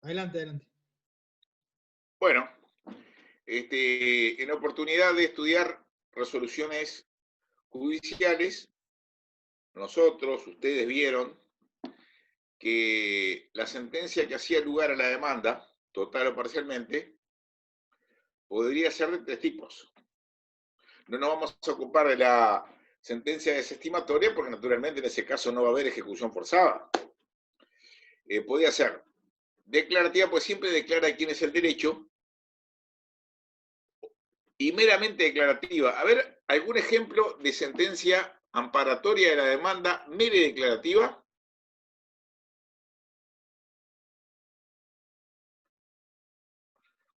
Adelante, adelante. Bueno, en oportunidad de estudiar resoluciones judiciales, nosotros, ustedes vieron que la sentencia que hacía lugar a la demanda, total o parcialmente, podría ser de tres tipos. No nos vamos a ocupar de la sentencia desestimatoria porque naturalmente en ese caso no va a haber ejecución forzada. Podría ser declarativa, pues siempre declara quién es el derecho, y meramente declarativa. A ver, ¿algún ejemplo de sentencia amparatoria de la demanda mere declarativa?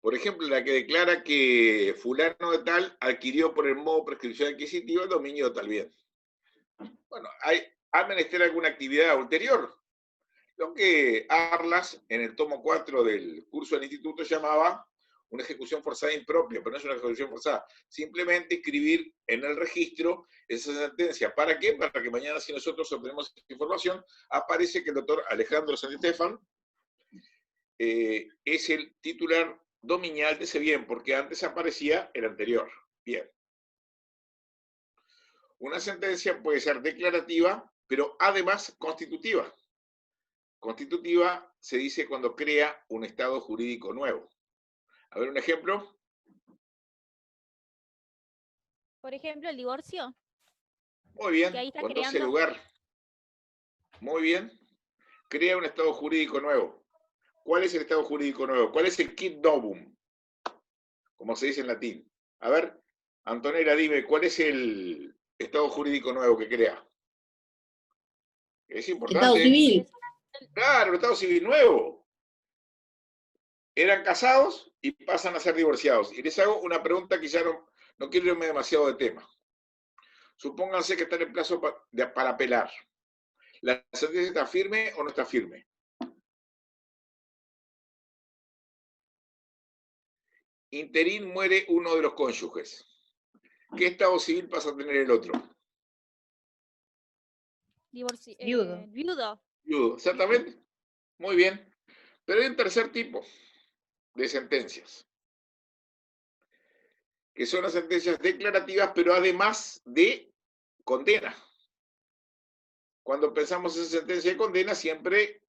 Por ejemplo, la que declara que fulano de tal adquirió por el modo prescripción adquisitiva el dominio de tal bien. Bueno, hay menester alguna actividad ulterior, lo que Arlas, en el tomo 4 del curso del instituto, llamaba una ejecución forzada impropia, pero no es una ejecución forzada. Simplemente escribir en el registro esa sentencia. ¿Para qué? Para que mañana, si nosotros obtenemos información, aparece que el doctor Alejandro Santistefan es el titular dominial de ese bien, porque antes aparecía el anterior. Bien. Una sentencia puede ser declarativa, pero además constitutiva. Constitutiva se dice cuando crea un estado jurídico nuevo. A ver, un ejemplo. Por ejemplo, el divorcio, Muy bien, que ahí está cuando ese creando. lugar, muy bien, crea un estado jurídico nuevo. ¿Cuál es el estado jurídico nuevo? ¿Cuál es el quid novum? Como se dice en latín. A ver, Antonella, dime, ¿cuál es el estado jurídico nuevo que crea? Es importante. Estado civil. Claro, el estado civil nuevo. Eran casados y pasan a ser divorciados. Y les hago una pregunta que ya no quiero irme demasiado de tema. Supónganse que están en plazo para apelar. ¿La sentencia está firme o no está firme? Interín muere uno de los cónyuges. ¿Qué estado civil pasa a tener el otro? Viudo. Viudo, exactamente. Muy bien. Pero hay un tercer tipo de sentencias, que son las sentencias declarativas, pero además de condena. Cuando pensamos en sentencia de condena, siempre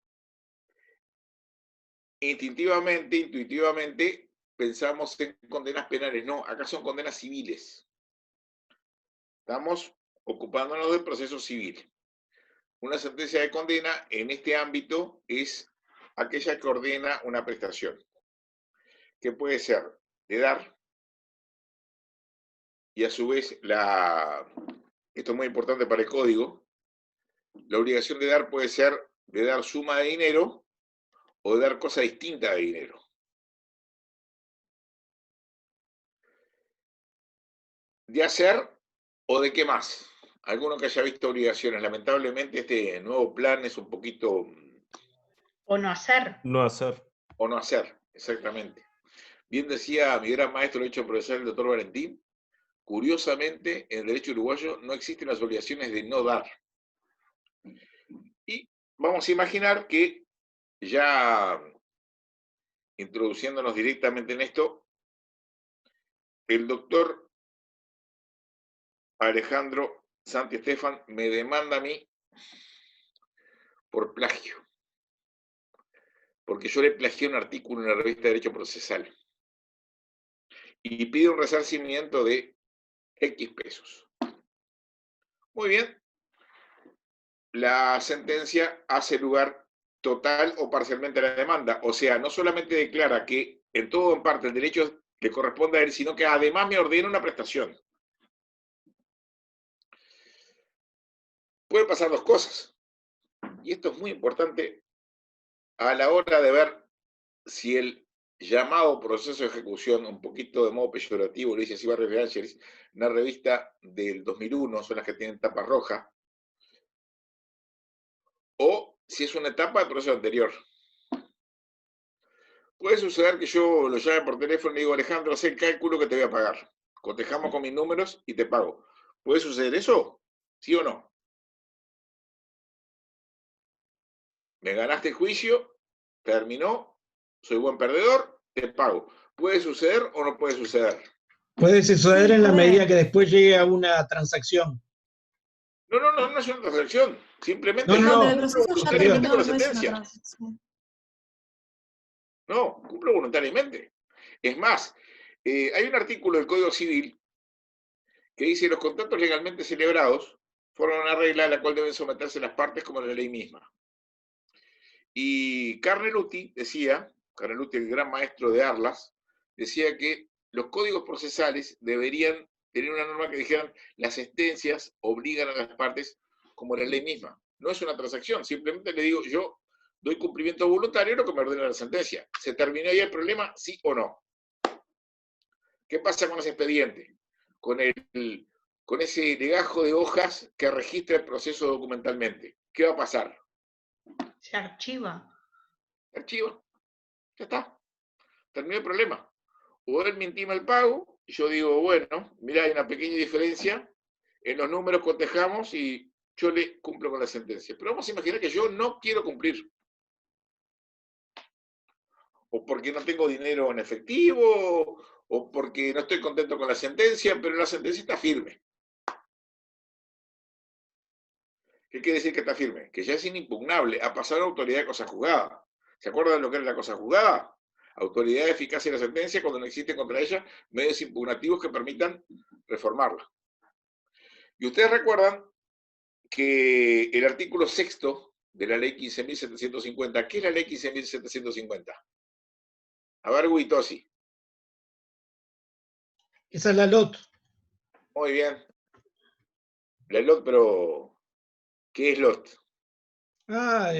instintivamente, intuitivamente, pensamos en condenas penales. No, acá son condenas civiles. Estamos ocupándonos del proceso civil. Una sentencia de condena en este ámbito es aquella que ordena una prestación, que puede ser de dar, y a su vez, esto es muy importante para el código, la obligación de dar puede ser de dar suma de dinero o de dar cosa distinta de dinero. De hacer o de qué más. Alguno que haya visto obligaciones. Lamentablemente este nuevo plan es un poquito... O no hacer. No hacer. O no hacer, exactamente. Bien decía mi gran maestro, el hecho profesor, el doctor Valentín, curiosamente, en el derecho uruguayo no existen las obligaciones de no dar. Y vamos a imaginar que, ya introduciéndonos directamente en esto, el doctor Alejandro Santistefan me demanda a mí por plagio, porque yo le plagié un artículo en la revista de Derecho Procesal y pide un resarcimiento de X pesos. Muy bien, la sentencia hace lugar total o parcialmente a la demanda, o sea, no solamente declara que en todo o en parte el derecho le corresponde a él, sino que además me ordena una prestación. Pueden pasar dos cosas, y esto es muy importante a la hora de ver si el llamado proceso de ejecución, un poquito de modo peyorativo, lo dice así Barrios de Ángeles, una revista del 2001, son las que tienen tapa roja, o si es una etapa del proceso anterior. Puede suceder que yo lo llame por teléfono y le digo, Alejandro, haz el cálculo que te voy a pagar. Cotejamos con mis números y te pago. ¿Puede suceder eso? ¿Sí o no? Me ganaste el juicio, terminó, soy buen perdedor, te pago. ¿Puede suceder o no puede suceder? Puede suceder Sí, en la puede. medida que después llegue a una transacción. No es una transacción. Simplemente No, yo Cuando el no, cumplo proceso ya voluntariamente terminó, con la no es una sentencia. transacción. No, cumplo voluntariamente. Es más, hay un artículo del Código Civil que dice los contratos legalmente celebrados forman una regla a la cual deben someterse las partes como la ley misma. Y Carneluti decía, Carneluti, el gran maestro de Arlas, decía que los códigos procesales deberían tener una norma que dijeran las sentencias obligan a las partes como la ley misma. No es una transacción, simplemente le digo yo doy cumplimiento voluntario a lo que me ordena la sentencia. ¿Se terminó ahí el problema, sí o no? ¿Qué pasa con ese expediente? Con ese legajo de hojas que registra el proceso documentalmente. ¿Qué va a pasar? Se archiva. Archivo. Ya está. Terminó el problema. O él me intima el pago, y yo digo, bueno, mira, hay una pequeña diferencia, en los números cotejamos y yo le cumplo con la sentencia. Pero vamos a imaginar que yo no quiero cumplir. O porque no tengo dinero en efectivo, o porque no estoy contento con la sentencia, pero la sentencia está firme. ¿Qué quiere decir que está firme? Que ya es inimpugnable, ha pasado a autoridad de cosa juzgada. ¿Se acuerdan de lo que era la cosa juzgada? Autoridad de eficacia de la sentencia cuando no existen contra ella medios impugnativos que permitan reformarla. Y ustedes recuerdan que el artículo 6º de la ley 15.750, ¿qué es la ley 15.750? A ver, Guitosi. esa es la LOT. Muy bien. La LOT, pero ¿qué es LOT? La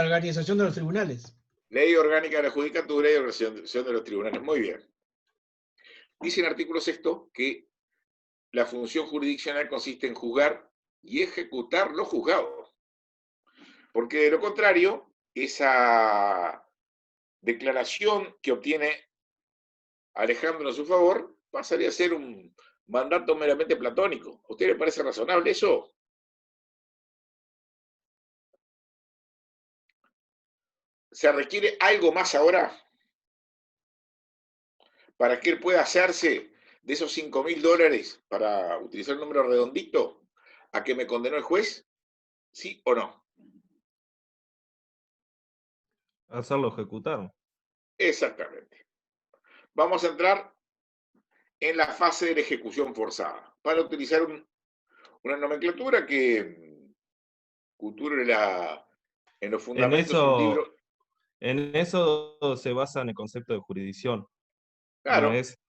organización de los tribunales. Ley Orgánica de la Judicatura y Organización de los Tribunales. Muy bien. Dice en el artículo 6º que la función jurisdiccional consiste en juzgar y ejecutar lo juzgado. Porque de lo contrario, esa declaración que obtiene Alejandro a su favor pasaría a ser un mandato meramente platónico. ¿A usted le parece razonable eso? ¿Se requiere algo más ahora para que él pueda hacerse de esos $5.000 para utilizar el número redondito a que me condenó el juez? ¿Sí o no? Hacerlo ejecutar. Exactamente. Vamos a entrar en la fase de la ejecución forzada para utilizar una nomenclatura que cultura en los fundamentos de un libro. En eso se basa en el concepto de jurisdicción. No Claro, es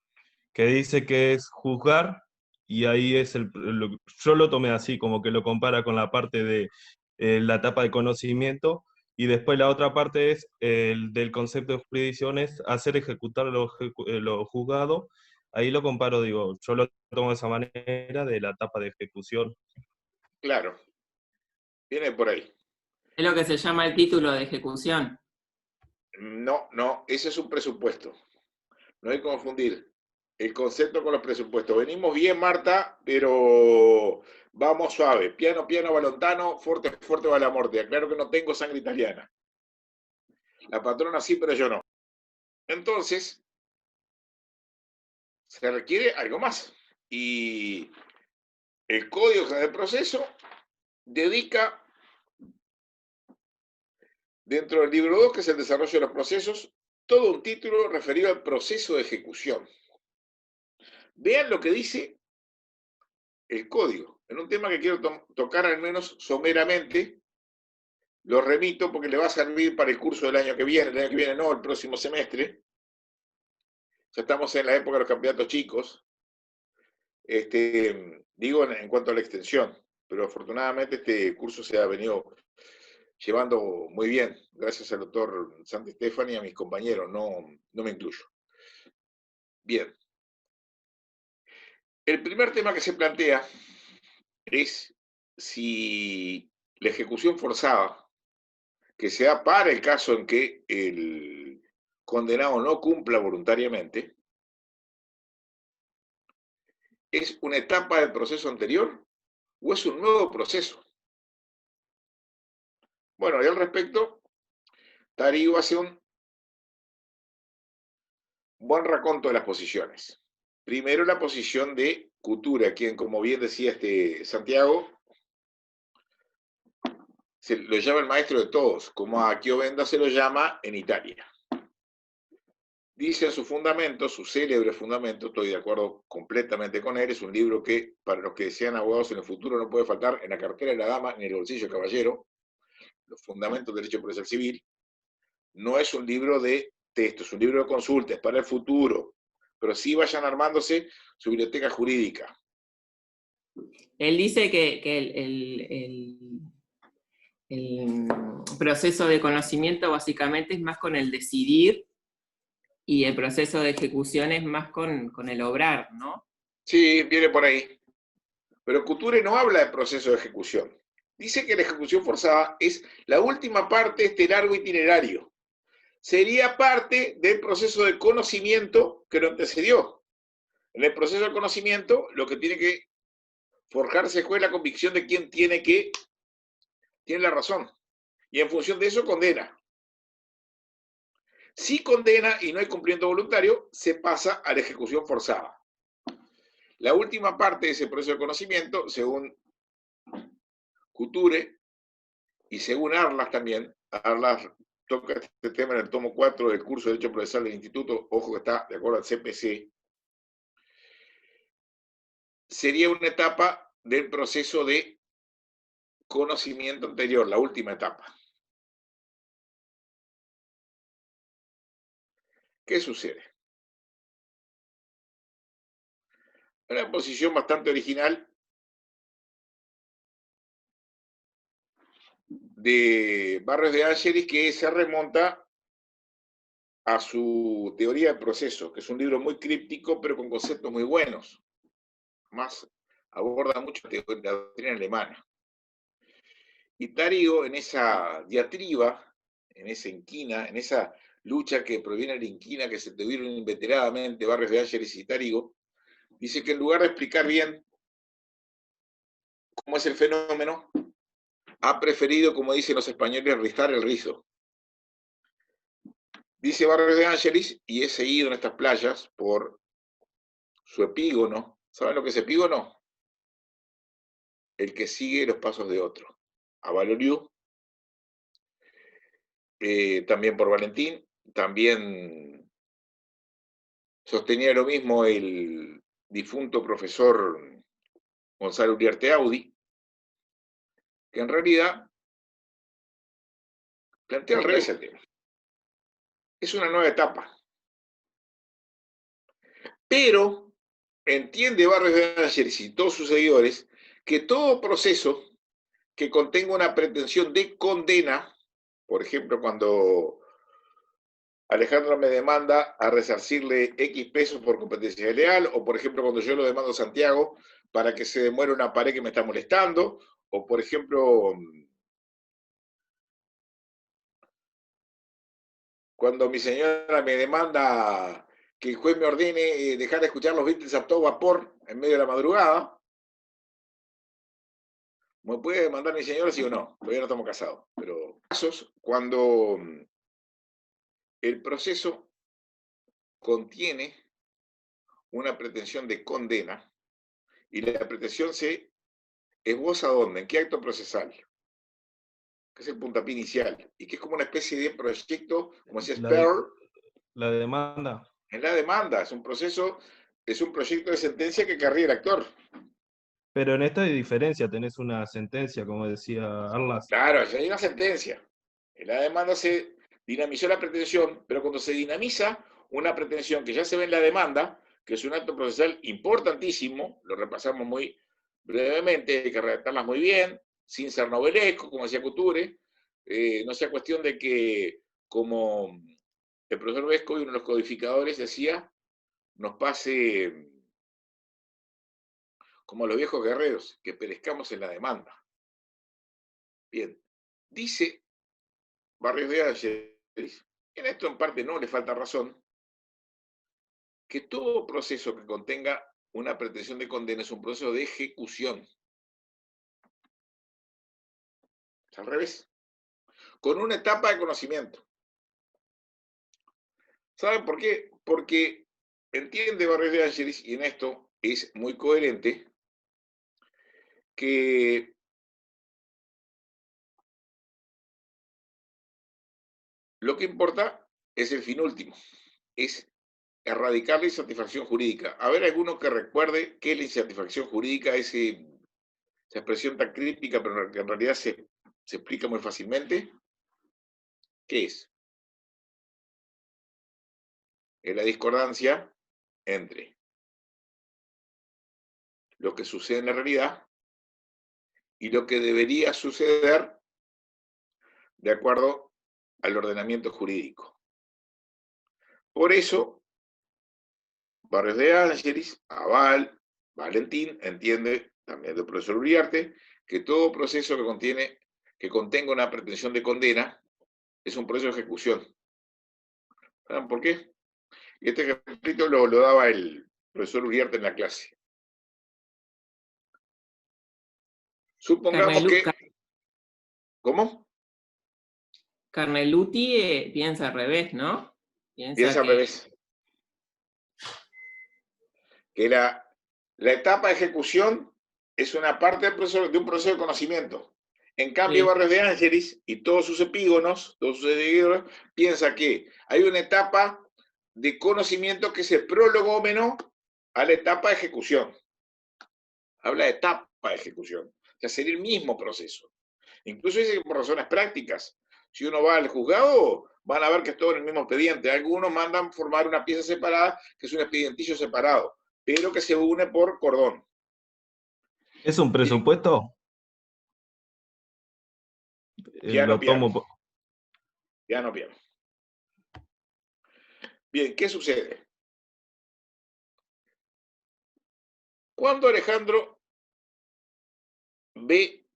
que dice que es juzgar, y ahí es yo lo tomé así, como que lo compara con la parte de la etapa de conocimiento, y después la otra parte es el del concepto de jurisdicción, es hacer ejecutar lo juzgado. Ahí lo comparo, digo, yo lo tomo de esa manera, de la etapa de ejecución. claro. Viene por ahí. Es lo que se llama el título de ejecución. No, ese es un presupuesto. No hay que confundir el concepto con los presupuestos. Venimos bien, Marta, pero vamos suave. Piano, piano, balontano, fuerte, fuerte, va la muerte. Aclaro que no tengo sangre italiana. La patrona sí, pero yo no. Entonces, se requiere algo más. Y el Código General del Proceso dedica, dentro del libro 2, que es el desarrollo de los procesos, todo un título referido al proceso de ejecución. Vean lo que dice el código. En un tema que quiero tocar al menos someramente, lo remito porque le va a servir para el curso del año que viene. El año que viene no, el próximo semestre. Ya estamos en la época de los campeonatos chicos. Digo en cuanto a la extensión, pero afortunadamente este curso se ha venido llevando muy bien, gracias al doctor Santi Stefani y a mis compañeros, no me incluyo. Bien. El primer tema que se plantea es si la ejecución forzada, que se da para el caso en que el condenado no cumpla voluntariamente, ¿es una etapa del proceso anterior o es un nuevo proceso? Bueno, y al respecto, Tarigo hace un buen raconto de las posiciones. Primero la posición de Couture, quien, como bien decía Santiago, se lo llama el maestro de todos, como a Chiovenda se lo llama en Italia. Dice en su fundamento, su célebre fundamento, estoy de acuerdo completamente con él, es un libro que, para los que sean abogados en el futuro, no puede faltar en la cartera de la dama, ni en el bolsillo del caballero, los fundamentos del derecho procesal civil. No es un libro de texto, es un libro de consultas para el futuro, pero sí vayan armándose su biblioteca jurídica. Él dice que el proceso de conocimiento básicamente es más con el decidir y el proceso de ejecución es más con el obrar, ¿no? Sí, viene por ahí. Pero Couture no habla de proceso de ejecución. Dice que la ejecución forzada es la última parte de este largo itinerario. Sería parte del proceso de conocimiento que lo antecedió. En el proceso de conocimiento, lo que tiene que forjarse es la convicción de quién tiene la razón. Y en función de eso condena. Si condena y no hay cumplimiento voluntario, se pasa a la ejecución forzada. La última parte de ese proceso de conocimiento, según Couture y según Arlas también, Arlas toca este tema en el tomo 4 del curso de Derecho Procesal del Instituto, ojo que está de acuerdo al CPC, sería una etapa del proceso de conocimiento anterior, la última etapa. ¿Qué sucede? Una posición bastante original de Barrios de Angelis que se remonta a su teoría del proceso, que es un libro muy críptico, pero con conceptos muy buenos. Más aborda mucho la doctrina alemana. Y Tarigo, en esa diatriba, en esa inquina, en esa lucha que proviene de la inquina que se tuvieron inveteradamente Barrios de Angelis y Tarigo, dice que en lugar de explicar bien cómo es el fenómeno, ha preferido, como dicen los españoles, rizar el rizo. Dice Barrios de Angelis, y he seguido en estas playas por su epígono. ¿Saben lo que es epígono? El que sigue los pasos de otro. A Valoriu, también por Valentín, también sostenía lo mismo el difunto profesor Gonzalo Uriarte Audi, que en realidad plantea al revés el tema. Es una nueva etapa. Pero entiende Barrios de Angelis y todos sus seguidores que todo proceso que contenga una pretensión de condena, por ejemplo, cuando Alejandro me demanda a resarcirle X pesos por competencia desleal, o por ejemplo, cuando yo lo demando a Santiago para que se demuele una pared que me está molestando, o por ejemplo, cuando mi señora me demanda que el juez me ordene dejar de escuchar los Beatles a todo vapor en medio de la madrugada, ¿me puede demandar mi señora, sí o no? Todavía no estamos casados. Pero casos cuando el proceso contiene una pretensión de condena y la pretensión se esboza ¿dónde? ¿En qué acto procesal? Que es el puntapié inicial y que es como una especie de proyecto, como decía Sperl. La demanda. En la demanda, es un proceso, es un proyecto de sentencia que querría el actor. Pero en esta hay diferencia, tenés una sentencia, como decía Arlas. Claro, hay una sentencia. En la demanda se dinamizó la pretensión, pero cuando se dinamiza una pretensión que ya se ve en la demanda, que es un acto procesal importantísimo, lo repasamos muy brevemente, hay que redactarlas muy bien, sin ser novelesco, como decía Couture, no sea cuestión de que, como el profesor Vesco y uno de los codificadores decía, nos pase como los viejos guerreros, que perezcamos en la demanda. Bien, dice Barrios de Angelis, en esto en parte no le falta razón, que todo proceso que contenga una pretensión de condena es un proceso de ejecución. Es al revés. Con una etapa de conocimiento. ¿Saben por qué? Porque entiende Barrios de Ángeles, y en esto es muy coherente, que lo que importa es el fin último, es erradicar la insatisfacción jurídica. A ver, alguno que recuerde qué es la insatisfacción jurídica, esa expresión tan crítica, pero que en realidad se explica muy fácilmente. ¿Qué es? Es la discordancia entre lo que sucede en la realidad y lo que debería suceder de acuerdo al ordenamiento jurídico. Por eso, Barrios de Ángeles, Aval, Valentín, entiende, también del profesor Uriarte, que todo proceso que contenga una pretensión de condena es un proceso de ejecución. ¿Saben por qué? Y este ejemplito lo daba el profesor Uriarte en la clase. Supongamos que... ¿Cómo? Carneluti piensa al revés, ¿no? Piensa al revés. Que la etapa de ejecución es una parte de un proceso de conocimiento. En cambio, sí. Barrios de Ángeles y todos sus epígonos, todos sus seguidores, piensa que hay una etapa de conocimiento que es el prologómeno a la etapa de ejecución. Habla de etapa de ejecución. O sea, sería el mismo proceso. Incluso dice que por razones prácticas, si uno va al juzgado, van a ver que es todo en el mismo expediente. Algunos mandan formar una pieza separada, que es un expedientillo separado, pero que se une por cordón. ¿Es un presupuesto? Ya no piano. Ya no piano. Bien, ¿qué sucede? Cuando Alejandro ve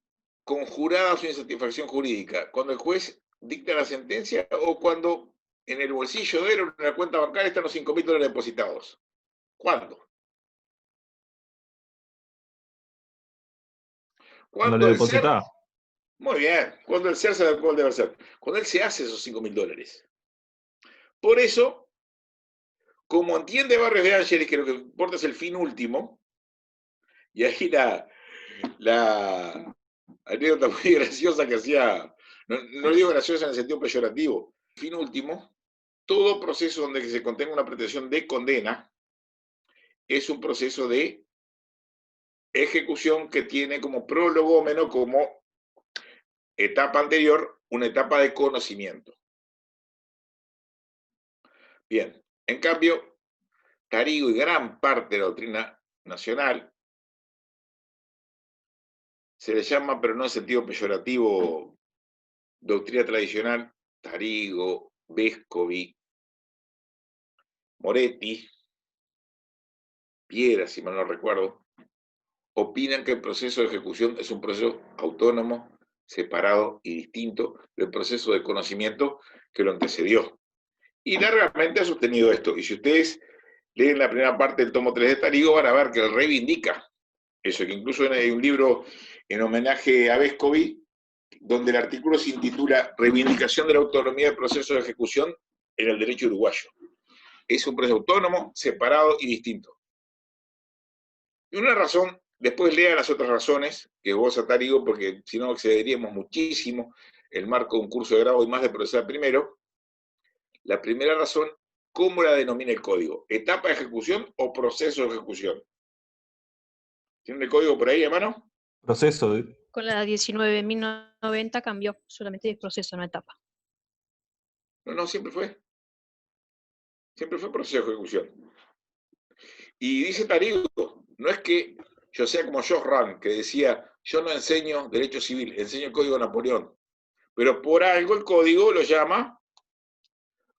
conjurada su insatisfacción jurídica, cuando el juez dicta la sentencia o cuando en el bolsillo de él o en la cuenta bancaria están los $5.000 depositados. ¿Cuándo? Cuando le deposita. Muy bien, cuando el ser se da cuál debe ser. Cuando él se hace esos $5.000. Por eso, como entiende Barrios de Ángeles que lo que importa es el fin último, y ahí la anécdota muy graciosa que hacía, no digo graciosa en el sentido peyorativo, fin último, todo proceso donde se contenga una pretensión de condena es un proceso de ejecución que tiene como prologómeno, como etapa anterior, una etapa de conocimiento. Bien, en cambio, Tarigo y gran parte de la doctrina nacional se le llama, pero no en sentido peyorativo, doctrina tradicional, Tarigo, Vescovi, Moretti, Piera, si mal no recuerdo, opinan que el proceso de ejecución es un proceso autónomo, separado y distinto del proceso de conocimiento que lo antecedió. Y largamente ha sostenido esto. Y si ustedes leen la primera parte del tomo 3 de Tarigo, van a ver que él reivindica eso, que incluso hay un libro en homenaje a Vescovi, donde el artículo se intitula Reivindicación de la autonomía del proceso de ejecución en el derecho uruguayo. Es un proceso autónomo, separado y distinto. Y una razón, después lean las otras razones que goza Tarigo, porque si no excederíamos muchísimo el marco de un curso de grado y más de procesar primero. La primera razón, ¿cómo la denomina el código? ¿Etapa de ejecución o proceso de ejecución? ¿Tiene el código por ahí, hermano? Proceso. Con la 19.090 cambió, solamente es proceso, no etapa. No, siempre fue. Siempre fue proceso de ejecución. Y dice Tarigo, no es que yo sea como George Rand, que decía, yo no enseño derecho civil, enseño el Código de Napoleón. Pero por algo el código lo llama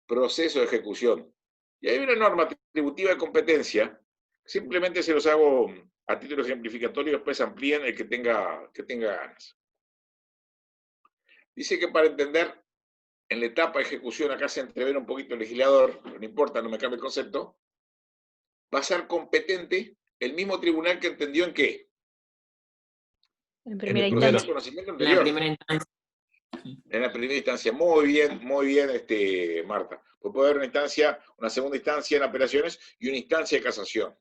proceso de ejecución. Y hay una norma atributiva de competencia, simplemente se los hago a título ejemplificatorio, después amplíen el que tenga ganas. Dice que para entender en la etapa de ejecución, acá se entrevera un poquito el legislador, pero no importa, no me cambia el concepto, va a ser competente el mismo tribunal que entendió en qué. En primera instancia. instancia. Conocimiento anterior. La primera instancia. En la primera instancia. Muy bien, Marta. Pues puede haber una instancia, una segunda instancia en apelaciones y una instancia de casación.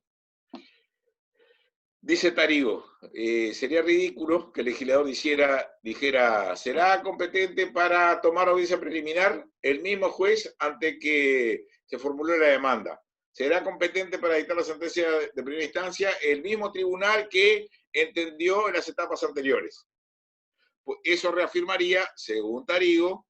Dice Tarigo, sería ridículo que el legislador dijera, ¿será competente para tomar audiencia preliminar el mismo juez ante que se formuló la demanda? ¿Será competente para dictar la sentencia de primera instancia el mismo tribunal que entendió en las etapas anteriores? Pues eso reafirmaría, según Tarigo,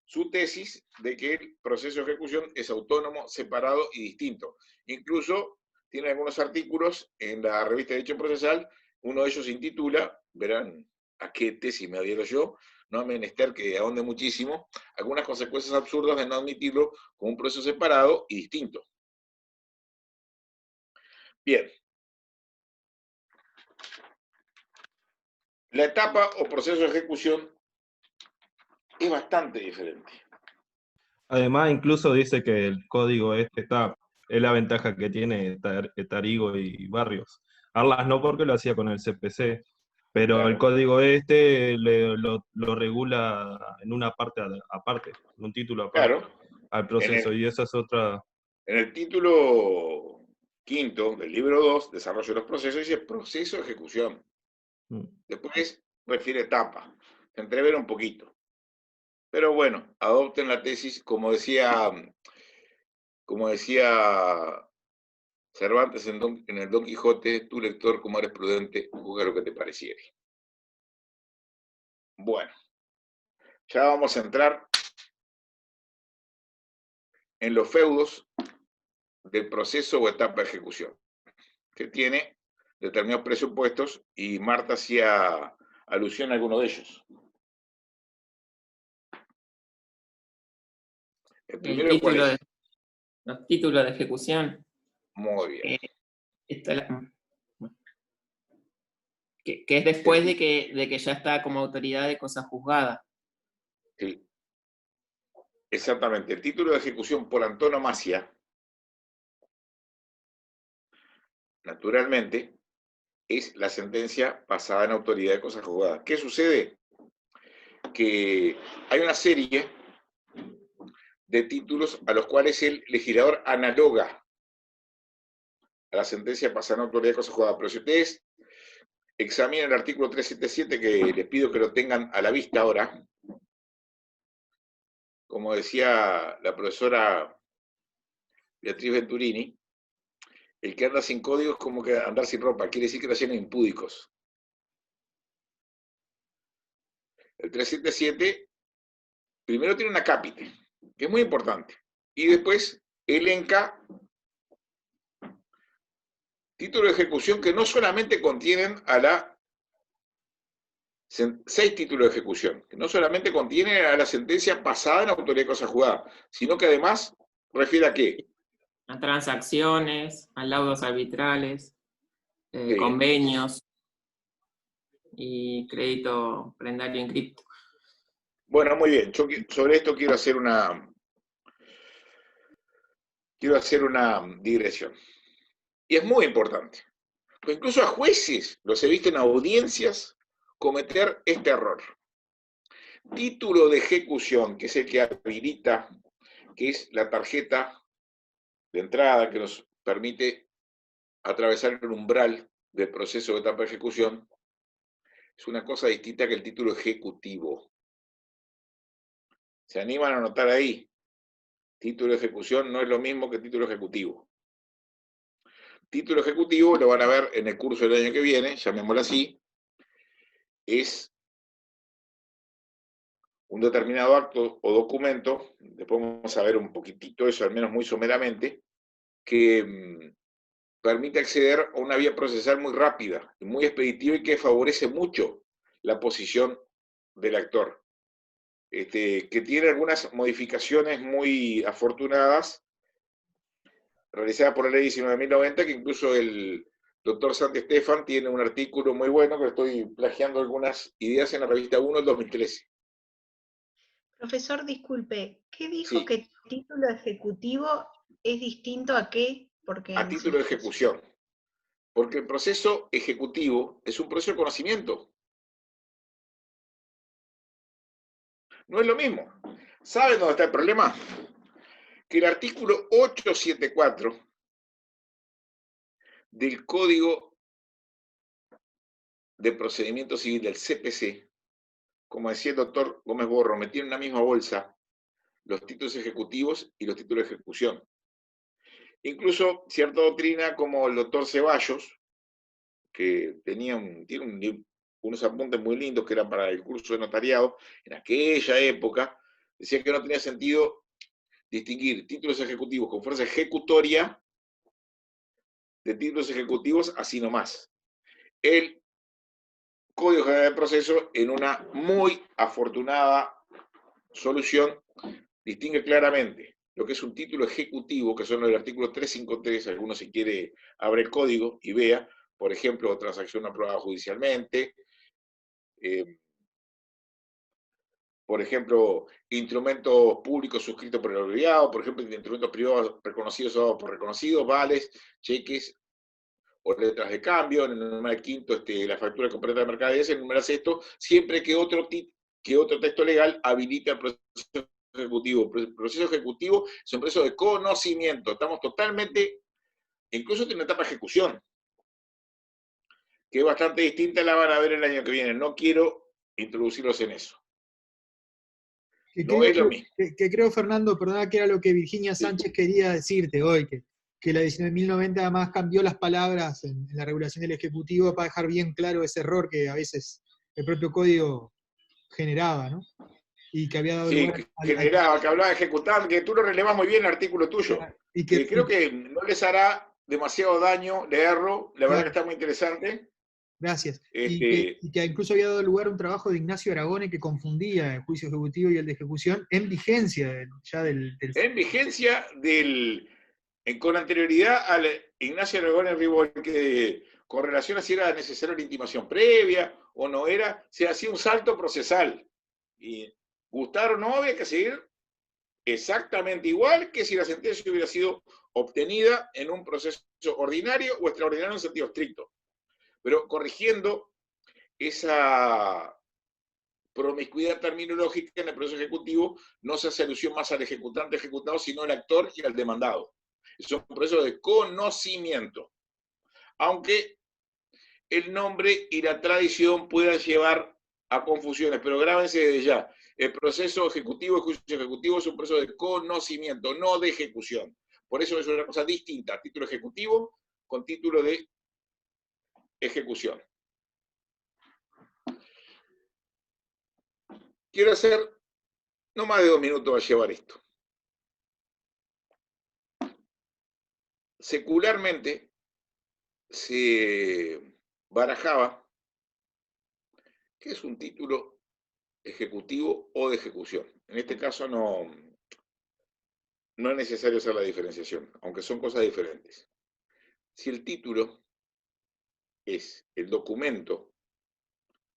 su tesis de que el proceso de ejecución es autónomo, separado y distinto. Incluso tiene algunos artículos en la revista de Derecho Procesal, uno de ellos se intitula, verán a qué tesis me adhiero yo, no es menester que ahonde muchísimo, algunas consecuencias absurdas de no admitirlo como un proceso separado y distinto. Bien. La etapa o proceso de ejecución es bastante diferente. Además, incluso dice que el código es la ventaja que tiene Tarigo y Barrios. Arlas no, porque lo hacía con el CPC, pero Claro. el código lo regula en una parte aparte, en un título aparte, Claro. al proceso, y esa es otra. En el título quinto del libro 2, desarrollo de los procesos, dice proceso de ejecución. Después refiere etapa. Se entrevera un poquito. Pero bueno, adopten la tesis, como decía Cervantes en el Don Quijote, tú lector, como eres prudente, juzga lo que te pareciere. Bueno, ya vamos a entrar en los feudos del proceso o etapa de ejecución, que tiene determinados presupuestos, y Marta hacía alusión a alguno de ellos. El primero, ¿cuál es? Los títulos de ejecución. Muy bien. Que es después de que ya está como autoridad de cosa juzgada. Sí. Exactamente. El título de ejecución por antonomasia, naturalmente, es la sentencia pasada en autoridad de cosa juzgada. ¿Qué sucede? Que hay una serie de títulos a los cuales el legislador analoga a la sentencia pasada en autoridad de cosa juzgada. Pero si ustedes examinan el artículo 377, que les pido que lo tengan a la vista ahora, como decía la profesora Beatriz Venturini, el que anda sin código es como que andar sin ropa, quiere decir que está lleno de impúdicos. El 377 primero tiene una cápite, que es muy importante, y después elenca títulos de ejecución que no solamente contienen 6 títulos de ejecución, que no solamente contienen a la sentencia pasada en autoridad de cosa juzgada, sino que además refiere a qué? A transacciones, a laudos arbitrales, Sí. convenios y crédito prendario en cripto. Bueno, muy bien. Yo sobre esto quiero hacer una digresión. Y es muy importante. Porque incluso a jueces los he visto en audiencias cometer este error. Título de ejecución, que es el que habilita, que es la tarjeta de entrada que nos permite atravesar el umbral del proceso de etapa de ejecución, es una cosa distinta que el título ejecutivo. ¿Se animan a anotar ahí? Título de ejecución no es lo mismo que título ejecutivo. Título ejecutivo, lo van a ver en el curso del año que viene, llamémoslo así, es un determinado acto o documento, después vamos a ver un poquitito eso, al menos muy someramente, que permite acceder a una vía procesal muy rápida y muy expeditiva y que favorece mucho la posición del actor. Que tiene algunas modificaciones muy afortunadas realizadas por la ley 19.090, que incluso el doctor Santi Estefan tiene un artículo muy bueno, que estoy plagiando algunas ideas en la revista 1 del 2013. Profesor, disculpe, ¿qué dijo Sí. que título ejecutivo es distinto a qué? Porque A título de ejecución. Porque el proceso ejecutivo es un proceso de conocimiento. No es lo mismo. ¿Saben dónde está el problema? Que el artículo 874 del Código de Procedimiento Civil del CPC, como decía el doctor Gómez Borro, metieron en la misma bolsa los títulos ejecutivos y los títulos de ejecución. Incluso cierta doctrina como el doctor Ceballos, que tiene unos apuntes muy lindos que eran para el curso de notariado, en aquella época, decía que no tenía sentido distinguir títulos ejecutivos con fuerza ejecutoria de títulos ejecutivos así nomás. El Código General de Proceso, en una muy afortunada solución, distingue claramente lo que es un título ejecutivo, que son los del artículo 353, alguno si quiere abre el código y vea, por ejemplo, transacción aprobada judicialmente, por ejemplo, instrumentos públicos suscritos por el obligado, por ejemplo, instrumentos privados reconocidos o por reconocidos, vales, cheques o letras de cambio, en el numeral quinto, la factura completa de mercaderes, en el numeral sexto, siempre que otro texto legal habilite el proceso ejecutivo. El proceso ejecutivo es un proceso de conocimiento. Estamos totalmente, incluso tiene una etapa de ejecución, que es bastante distinta, la van a ver el año que viene. No quiero introducirlos en eso. No es lo mismo. Que creo, Fernando, perdona, que era lo que Virginia Sánchez quería decirte hoy, que la 19.090 además cambió las palabras en la regulación del Ejecutivo para dejar bien claro ese error que a veces el propio código generaba, ¿no? Y que había dado lugar que hablaba de ejecutar, que tú lo relevas muy bien el artículo tuyo. Y que creo que no les hará demasiado daño leerlo, la verdad que está muy interesante. Gracias. Y que incluso había dado lugar a un trabajo de Ignacio Aragone que confundía el juicio ejecutivo y el de ejecución en vigencia ya del... En vigencia con anterioridad al Ignacio Aragone Ribol, que con relación a si era necesaria la intimación previa o no era, se hacía un salto procesal. Y gustar o no, había que seguir exactamente igual que si la sentencia hubiera sido obtenida en un proceso ordinario o extraordinario en sentido estricto. Pero corrigiendo esa promiscuidad terminológica en el proceso ejecutivo, no se hace alusión más al ejecutante ejecutado, sino al actor y al demandado. Es un proceso de conocimiento. Aunque el nombre y la tradición puedan llevar a confusiones, pero grábense desde ya. El proceso ejecutivo, el juicio ejecutivo, es un proceso de conocimiento, no de ejecución. Por eso es una cosa distinta, título ejecutivo con título de ejecución. Quiero hacer, no más de 2 minutos va a llevar esto. Secularmente se barajaba qué es un título ejecutivo o de ejecución. En este caso no es necesario hacer la diferenciación, aunque son cosas diferentes. Si el título es el documento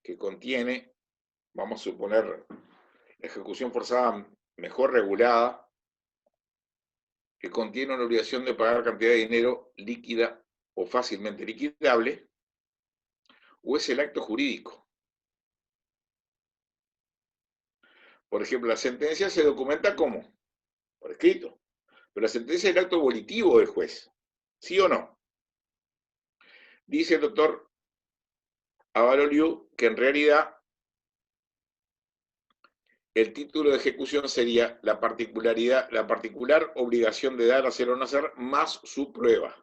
que contiene, vamos a suponer, la ejecución forzada mejor regulada, que contiene una obligación de pagar cantidad de dinero líquida o fácilmente liquidable, o es el acto jurídico. Por ejemplo, la sentencia se documenta ¿cómo? Por escrito. Pero la sentencia es el acto volitivo del juez. ¿Sí o no? Dice el doctor Avaloriu que en realidad el título de ejecución sería la particular obligación de dar, hacer o no hacer, más su prueba.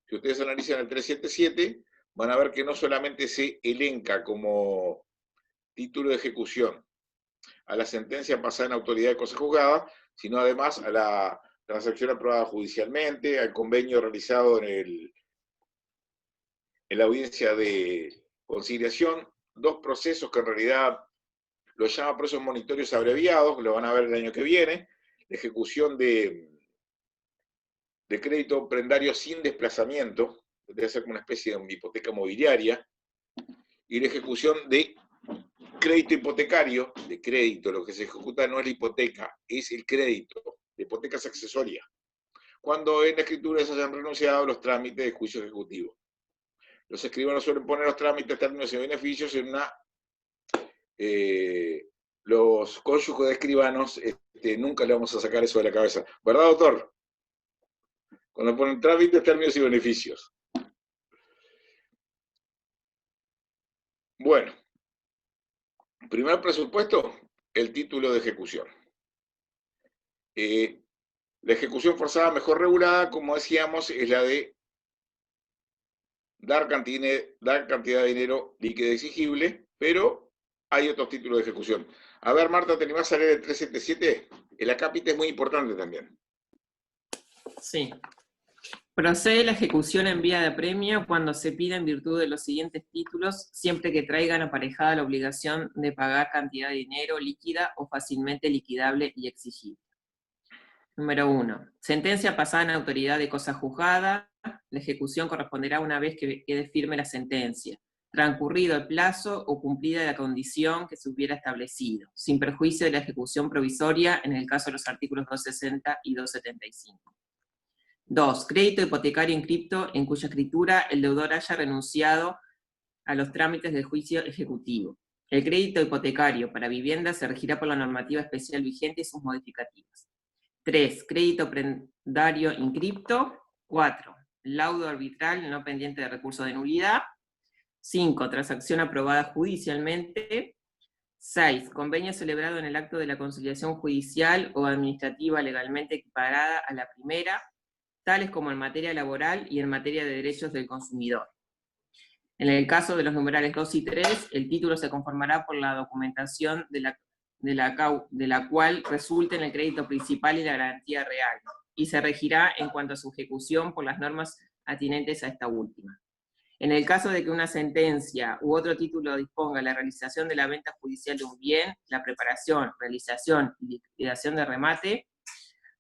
Si ustedes analizan el 377, van a ver que no solamente se elenca como título de ejecución a la sentencia pasada en autoridad de cosa juzgada, sino además a la transacción aprobada judicialmente, al convenio realizado en la audiencia de conciliación, 2 procesos que en realidad los llama procesos monitorios abreviados, que lo van a ver el año que viene, la ejecución de crédito prendario sin desplazamiento, debe ser como una especie de hipoteca mobiliaria, y la ejecución de crédito hipotecario, de crédito, lo que se ejecuta no es la hipoteca, es el crédito, la hipoteca es accesoria, cuando en la escritura se hayan renunciado los trámites de juicio ejecutivo. Los escribanos suelen poner los trámites, términos y beneficios en una los cónyuges de escribanos nunca le vamos a sacar eso de la cabeza. ¿Verdad, doctor? Cuando ponen trámites, términos y beneficios. Bueno, primer presupuesto, el título de ejecución. La ejecución forzada mejor regulada, como decíamos, es la de dar cantidad de dinero líquido exigible, pero hay otros títulos de ejecución. A ver, Marta, ¿te animás a leer el 377? El acápite es muy importante también. Sí. Procede la ejecución en vía de apremio cuando se pida en virtud de los siguientes títulos, siempre que traigan aparejada la obligación de pagar cantidad de dinero líquida o fácilmente liquidable y exigible. Número 1. Sentencia pasada en autoridad de cosa juzgada. La ejecución corresponderá una vez que quede firme la sentencia, transcurrido el plazo o cumplida la condición que se hubiera establecido, sin perjuicio de la ejecución provisoria en el caso de los artículos 260 y 275. 2. Crédito hipotecario inscripto en cuya escritura el deudor haya renunciado a los trámites del juicio ejecutivo. El crédito hipotecario para vivienda se regirá por la normativa especial vigente y sus modificativas. 3. Crédito prendario inscripto. 4. Laudo arbitral no pendiente de recurso de nulidad. 5. Transacción aprobada judicialmente. 6. Convenio celebrado en el acto de la conciliación judicial o administrativa legalmente equiparada a la primera, tales como en materia laboral y en materia de derechos del consumidor. En el caso de los numerales 2 y 3, el título se conformará por la documentación de la cual resulten el crédito principal y la garantía real, y se regirá en cuanto a su ejecución por las normas atinentes a esta última. En el caso de que una sentencia u otro título disponga la realización de la venta judicial de un bien, la preparación, realización y liquidación de remate,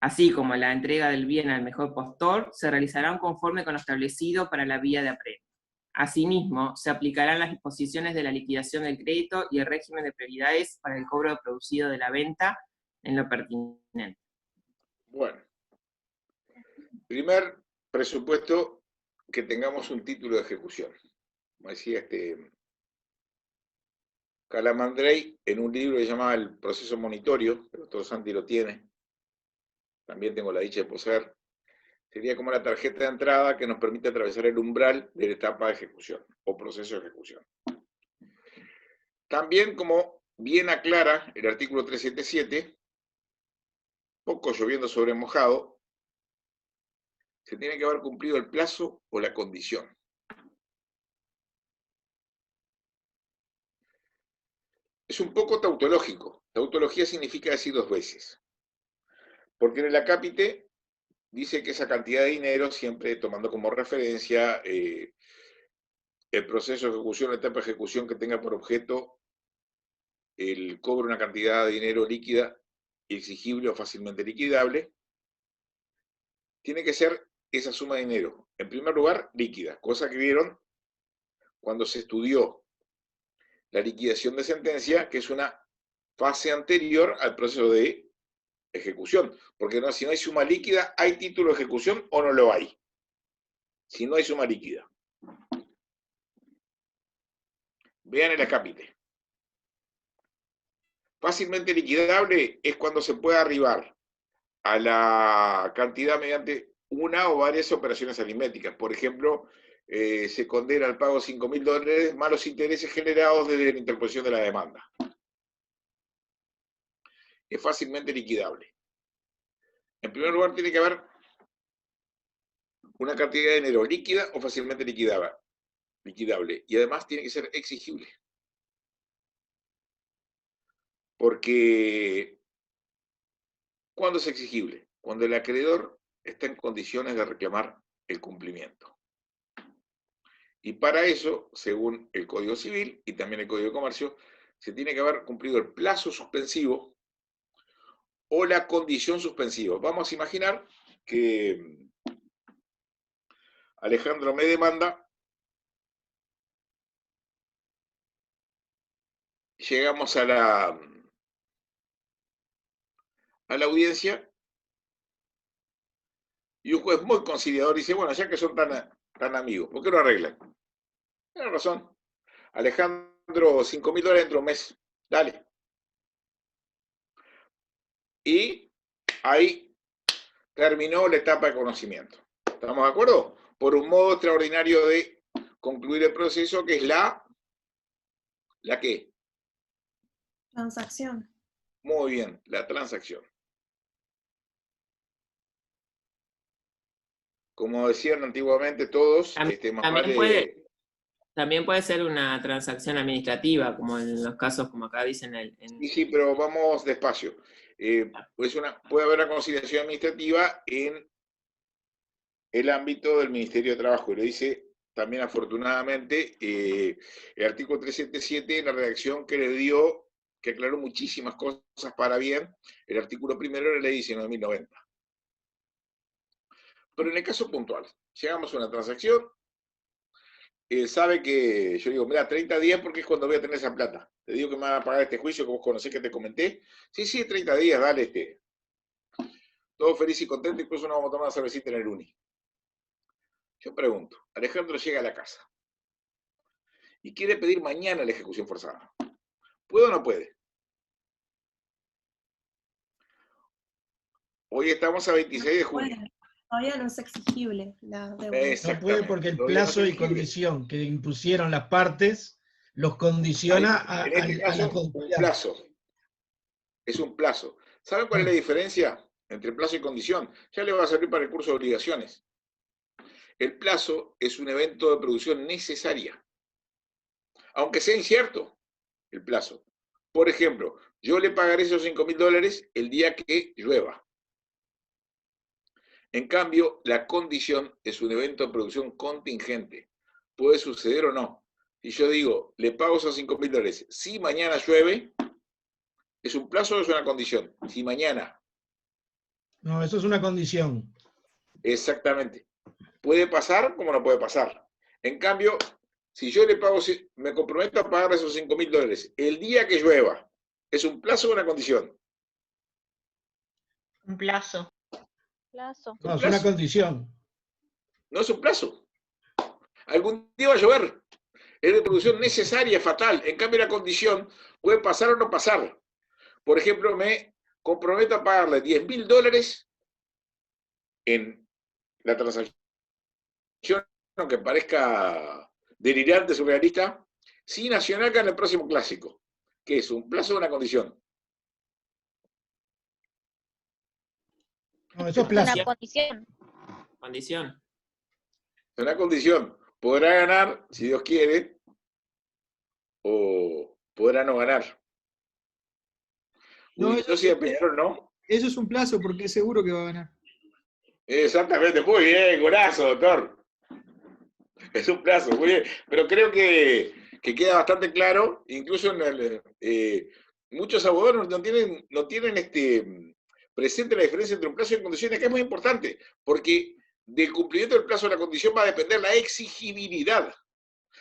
así como la entrega del bien al mejor postor, se realizarán conforme con lo establecido para la vía de apremio. Asimismo, se aplicarán las disposiciones de la liquidación del crédito y el régimen de prioridades para el cobro producido de la venta en lo pertinente. Bueno, primer presupuesto, que tengamos un título de ejecución. Como decía Calamandrei en un libro que se llama El proceso monitorio, el doctor Santi lo tiene, también tengo la dicha de poseer. Sería como la tarjeta de entrada que nos permite atravesar el umbral de la etapa de ejecución o proceso de ejecución. También, como bien aclara el artículo 377, poco lloviendo sobre mojado, se tiene que haber cumplido el plazo o la condición. Es un poco tautológico. Tautología significa decir dos veces. Porque en el acápite dice que esa cantidad de dinero, siempre tomando como referencia el proceso de ejecución, la etapa de ejecución que tenga por objeto el cobro de una cantidad de dinero líquida, exigible o fácilmente liquidable, tiene que ser esa suma de dinero. En primer lugar, líquida, cosa que vieron cuando se estudió la liquidación de sentencia, que es una fase anterior al proceso de ejecución, porque si no hay suma líquida, ¿hay título de ejecución o no lo hay? Si no hay suma líquida. Vean el acápite. Fácilmente liquidable es cuando se puede arribar a la cantidad mediante una o varias operaciones aritméticas. Por ejemplo, se condena al pago de $5.000 más los intereses generados desde la interposición de la demanda. Es fácilmente liquidable. En primer lugar, tiene que haber una cantidad de dinero líquida o fácilmente liquidable. Y además tiene que ser exigible. Porque, ¿cuándo es exigible? Cuando el acreedor está en condiciones de reclamar el cumplimiento. Y para eso, según el Código Civil y también el Código de Comercio, se tiene que haber cumplido el plazo suspensivo o la condición suspensiva. Vamos a imaginar que Alejandro me demanda, llegamos a la audiencia y un juez muy conciliador dice, bueno, ya que son tan amigos, ¿por qué no arreglan? Tiene razón. Alejandro, $5.000 dentro de un mes, dale. y ahí terminó la etapa de conocimiento. ¿Estamos de acuerdo? Por un modo extraordinario de concluir el proceso, que es ¿la qué? Transacción. Muy bien, la transacción. Como decían antiguamente todos, más vale... También puede ser una transacción administrativa, como en los casos, como acá dicen. Sí, pero vamos despacio. Puede haber una conciliación administrativa en el ámbito del Ministerio de Trabajo, y lo dice también afortunadamente el artículo 377, la redacción que le dio, que aclaró muchísimas cosas para bien, el artículo primero de la ley 19.090. Pero en el caso puntual, llegamos a una transacción, sabe que, yo digo, mira, 30 días porque es cuando voy a tener esa plata. Te digo que me van a pagar este juicio que vos conocés, que te comenté. Sí, 30 días, dale, todo feliz y contento, incluso nos vamos a tomar una cervecita en el Uni. Yo pregunto, Alejandro llega a la casa y quiere pedir mañana la ejecución forzada. ¿Puede o no puede? Hoy estamos a 26 de junio. Todavía no es exigible la deuda. No puede porque el plazo y condición que impusieron las partes los condiciona a la un plazo. Es un plazo. ¿Saben cuál es la diferencia entre plazo y condición? Ya le va a servir para el curso de obligaciones. El plazo es un evento de producción necesaria, aunque sea incierto el plazo. Por ejemplo, yo le pagaré esos $5.000 el día que llueva. En cambio, la condición es un evento de producción contingente. Puede suceder o no. Si yo digo, le pago esos $5.000, si mañana llueve, ¿es un plazo o es una condición? Si mañana. No, eso es una condición. Exactamente. Puede pasar como no puede pasar. En cambio, si yo le pago, me comprometo a pagar esos $5.000 el día que llueva, ¿es un plazo o una condición? Un plazo. No, es una condición. No es un plazo. Algún día va a llover. Es de producción necesaria, fatal. En cambio, la condición puede pasar o no pasar. Por ejemplo, me comprometo a pagarle $10.000 en la transacción, aunque parezca delirante, surrealista, si Nacional gana el próximo clásico. ¿Qué es? ¿Un plazo o una condición? No, eso es plazo. Una condición. Condición. Es una condición. Podrá ganar, si Dios quiere, o podrá no ganar. No, Yo sí de Peñarol, ¿no? Eso es un plazo porque es seguro que va a ganar. Exactamente, muy bien, golazo, doctor. Es un plazo, muy bien. Pero creo que queda bastante claro, incluso muchos abogados no tienen presente la diferencia entre un plazo y condiciones, que es muy importante, porque del cumplimiento del plazo de la condición va a depender la exigibilidad.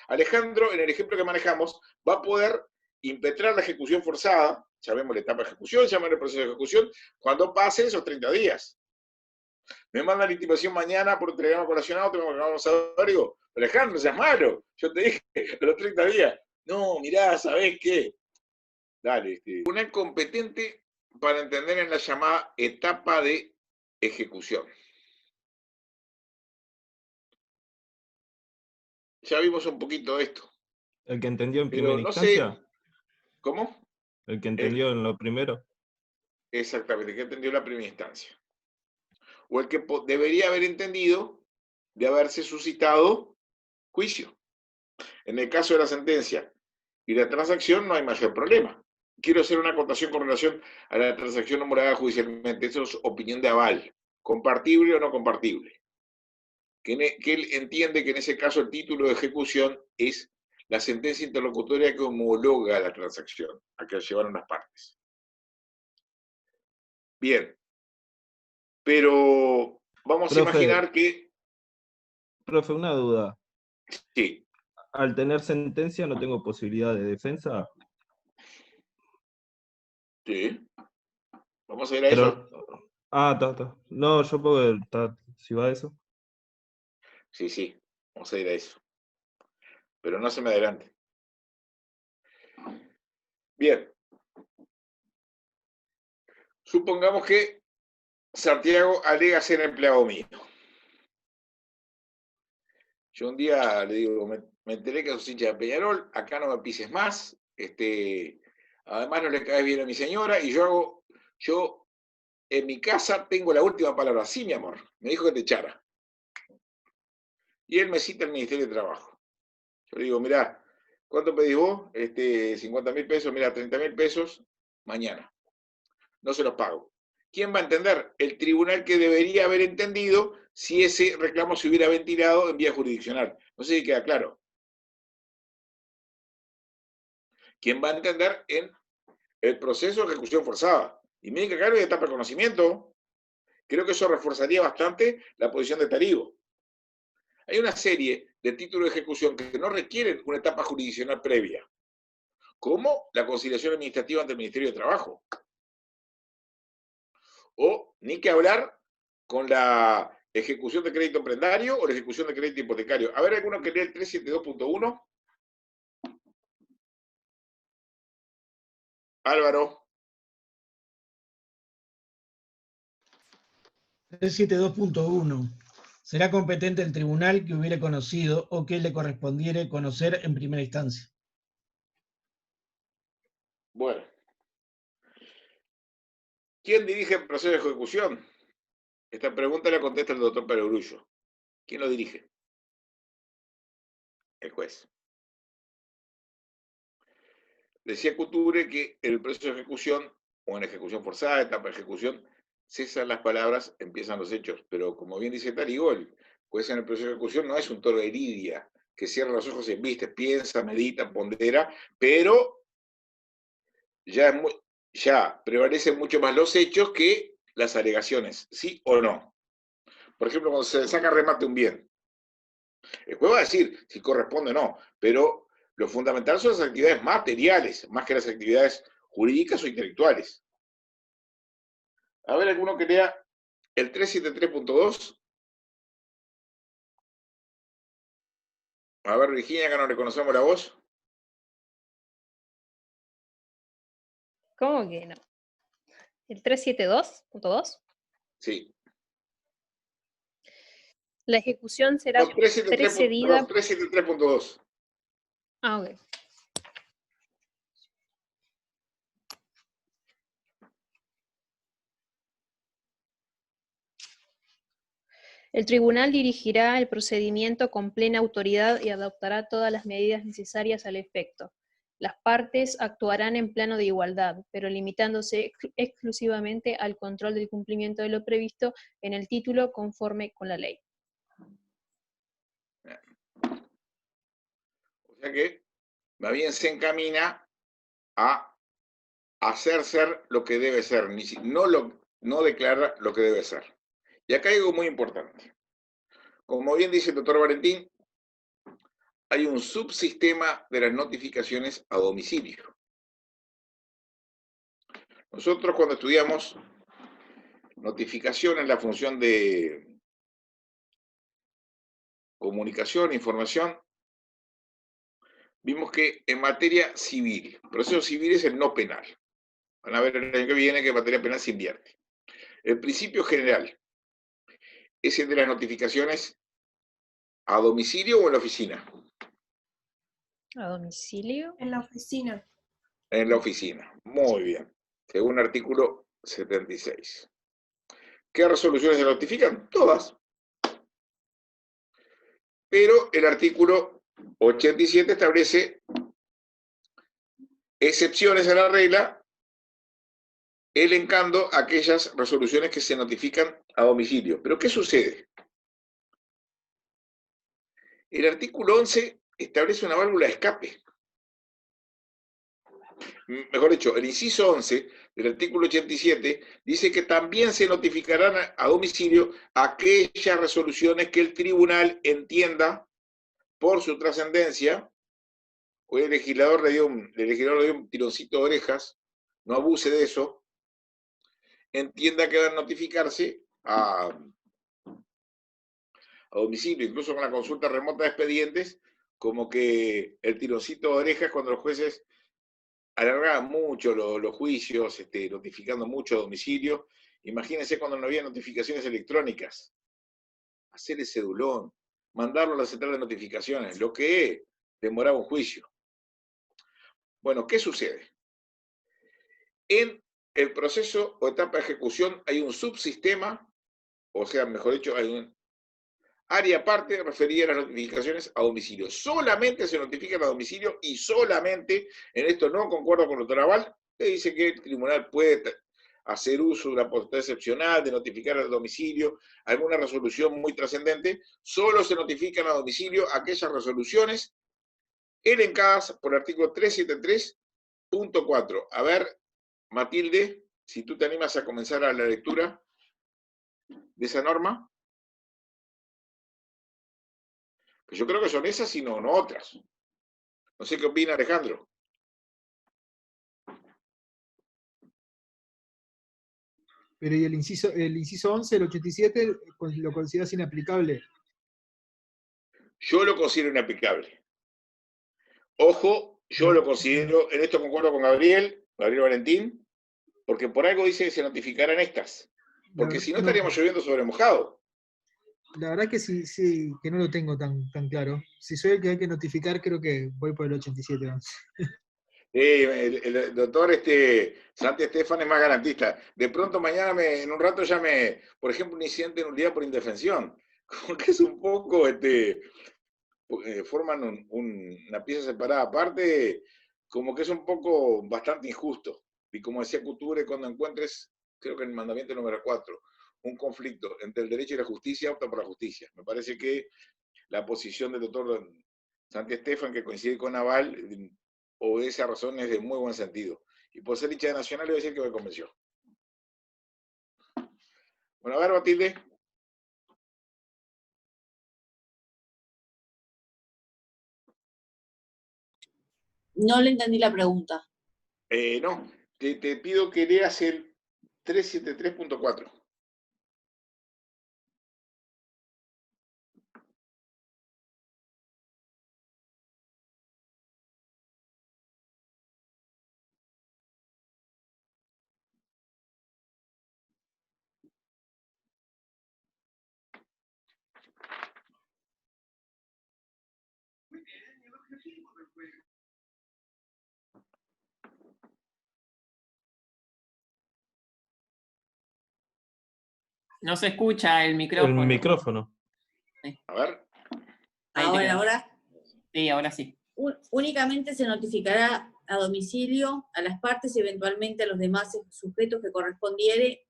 Alejandro, en el ejemplo que manejamos, va a poder impetrar la ejecución forzada, llamemos la etapa de ejecución, llamemos el proceso de ejecución, cuando pasen esos 30 días. Me mandan la intimación mañana por un telegrama colacionado, tengo que vamos a ver, digo, Alejandro, seas malo, yo te dije de los 30 días. No, mirá, ¿sabés qué? Dale. Una competente para entender en la llamada etapa de ejecución. Ya vimos un poquito de esto. ¿El que entendió en Pero primera no instancia? sé. ¿Cómo? ¿El que entendió en lo primero? Exactamente, el que entendió la primera instancia. O el que debería haber entendido de haberse suscitado juicio. En el caso de la sentencia y la transacción no hay mayor problema. Quiero hacer una acotación con relación a la transacción nombrada judicialmente. Eso es opinión de aval. ¿Compartible o no compartible? Que él entiende que en ese caso el título de ejecución es la sentencia interlocutoria que homologa la transacción a que llevaron las partes. Bien. Pero vamos a imaginar que... Profe, una duda. Sí. Al tener sentencia no tengo posibilidad de defensa. Sí. Vamos a ir a eso. Está. No, yo puedo, si va a eso. Sí. Vamos a ir a eso. Pero no se me adelante. Bien. Supongamos que Santiago alega ser empleado mío. Yo un día le digo, me enteré que sos hincha de Peñarol, acá no me pises más, además no le caes bien a mi señora, y yo en mi casa tengo la última palabra. Sí, mi amor, me dijo que te echara. Y él me cita al Ministerio de Trabajo. Yo le digo, mirá, ¿cuánto pedís vos? 50.000 pesos, mirá, 30.000 pesos, mañana. No se los pago. ¿Quién va a entender? El tribunal que debería haber entendido si ese reclamo se hubiera ventilado en vía jurisdiccional. No sé si queda claro. ¿Quién va a entender en el proceso de ejecución forzada? Y miren que acá no hay etapa de conocimiento. Creo que eso reforzaría bastante la posición de Tarigo. Hay una serie de títulos de ejecución que no requieren una etapa jurisdiccional previa, como la conciliación administrativa ante el Ministerio de Trabajo. O, ni que hablar con la ejecución de crédito prendario o la ejecución de crédito hipotecario. A ver, ¿alguno que lea el 372.1? Álvaro. 372.1. Será competente el tribunal que hubiere conocido o que le correspondiere conocer en primera instancia. Bueno. ¿Quién dirige el proceso de ejecución? Esta pregunta la contesta el doctor Perogrullo. ¿Quién lo dirige? El juez. Decía Couture que en el proceso de ejecución, o en ejecución forzada, etapa de ejecución, cesan las palabras, empiezan los hechos. Pero como bien dice Tarigo, el juez en el proceso de ejecución no es un toro de lidia, que cierra los ojos y embiste, piensa, medita, pondera, pero ya prevalecen mucho más los hechos que las alegaciones, ¿sí o no? Por ejemplo, cuando se saca remate un bien, el juez va a decir si corresponde o no, pero lo fundamental son las actividades materiales, más que las actividades jurídicas o intelectuales. A ver, alguno que lea el 373.2. A ver, Virginia, que no reconocemos la voz. ¿Cómo que no? ¿El 372.2? Sí. La ejecución será No, 373, precedida... perdón, 373.2. Ah, ok. El tribunal dirigirá el procedimiento con plena autoridad y adoptará todas las medidas necesarias al efecto. Las partes actuarán en plano de igualdad, pero limitándose exclusivamente al control del cumplimiento de lo previsto en el título conforme con la ley. O sea que, más bien se encamina a hacer ser lo que debe ser, no declara lo que debe ser. Y acá hay algo muy importante. Como bien dice el doctor Valentín, hay un subsistema de las notificaciones a domicilio. Nosotros cuando estudiamos notificación en la función de comunicación, información, vimos que en materia civil, proceso civil es el no penal. Van a ver el año que viene que en materia penal se invierte. El principio general es el de las notificaciones a domicilio o en la oficina. ¿A domicilio? En la oficina. En la oficina. Muy bien. Según el artículo 76. ¿Qué resoluciones se notifican? Todas. Pero el artículo 87 establece excepciones a la regla, elencando aquellas resoluciones que se notifican a domicilio. ¿Pero qué sucede? El artículo 11 establece una válvula de escape. Mejor dicho, el inciso 11 del artículo 87 dice que también se notificarán a domicilio aquellas resoluciones que el tribunal entienda por su trascendencia. Hoy el legislador le dio un tironcito de orejas, no abuse de eso, entienda que van a notificarse a domicilio, incluso con la consulta remota de expedientes, como que el tironcito de orejas cuando los jueces alargaban mucho los juicios, notificando mucho a domicilio. Imagínense cuando no había notificaciones electrónicas. Hacer el cedulón, mandarlo a la central de notificaciones, lo que demoraba un juicio. Bueno, ¿qué sucede? En el proceso o etapa de ejecución hay un subsistema, o sea, mejor dicho, hay un área aparte referida a las notificaciones a domicilio. Solamente se notifican a domicilio y solamente, en esto no concuerdo con el doctor Aval, que dice que el tribunal puede hacer uso de una potestad excepcional, de notificar al domicilio, alguna resolución muy trascendente. Solo se notifican a domicilio aquellas resoluciones elencadas por el artículo 373.4. A ver, Matilde, si tú te animas a comenzar a la lectura de esa norma. Pues yo creo que son esas y no otras. No sé qué opina Alejandro. Pero ¿y el inciso 11, el 87, lo consideras inaplicable? Yo lo considero inaplicable. Ojo, yo lo considero, en esto concuerdo con Gabriel Valentín, porque por algo dice que se notificarán estas. Porque si no estaríamos lloviendo sobre mojado. La verdad que sí, que no lo tengo tan claro. Si soy el que hay que notificar, creo que voy por el 87. El doctor Santi Estefan es más garantista. De pronto mañana, en un rato ya por ejemplo, un incidente de nulidad por indefensión, como que es un poco, forman una pieza separada aparte, como que es un poco bastante injusto. Y como decía Couture, cuando encuentres, creo que en el mandamiento número 4, un conflicto entre el derecho y la justicia, opta por la justicia. Me parece que la posición del doctor Santi Estefan, que coincide con Aval, obedece a razones de muy buen sentido. Y por ser hincha de Nacional, le voy a decir que me convenció. Bueno, a ver, Matilde. No le entendí la pregunta. No, te pido que leas el 373.4. No se escucha el micrófono. El micrófono. A ver. Ahora. Sí, ahora sí. Únicamente se notificará a domicilio a las partes y eventualmente a los demás sujetos que correspondiere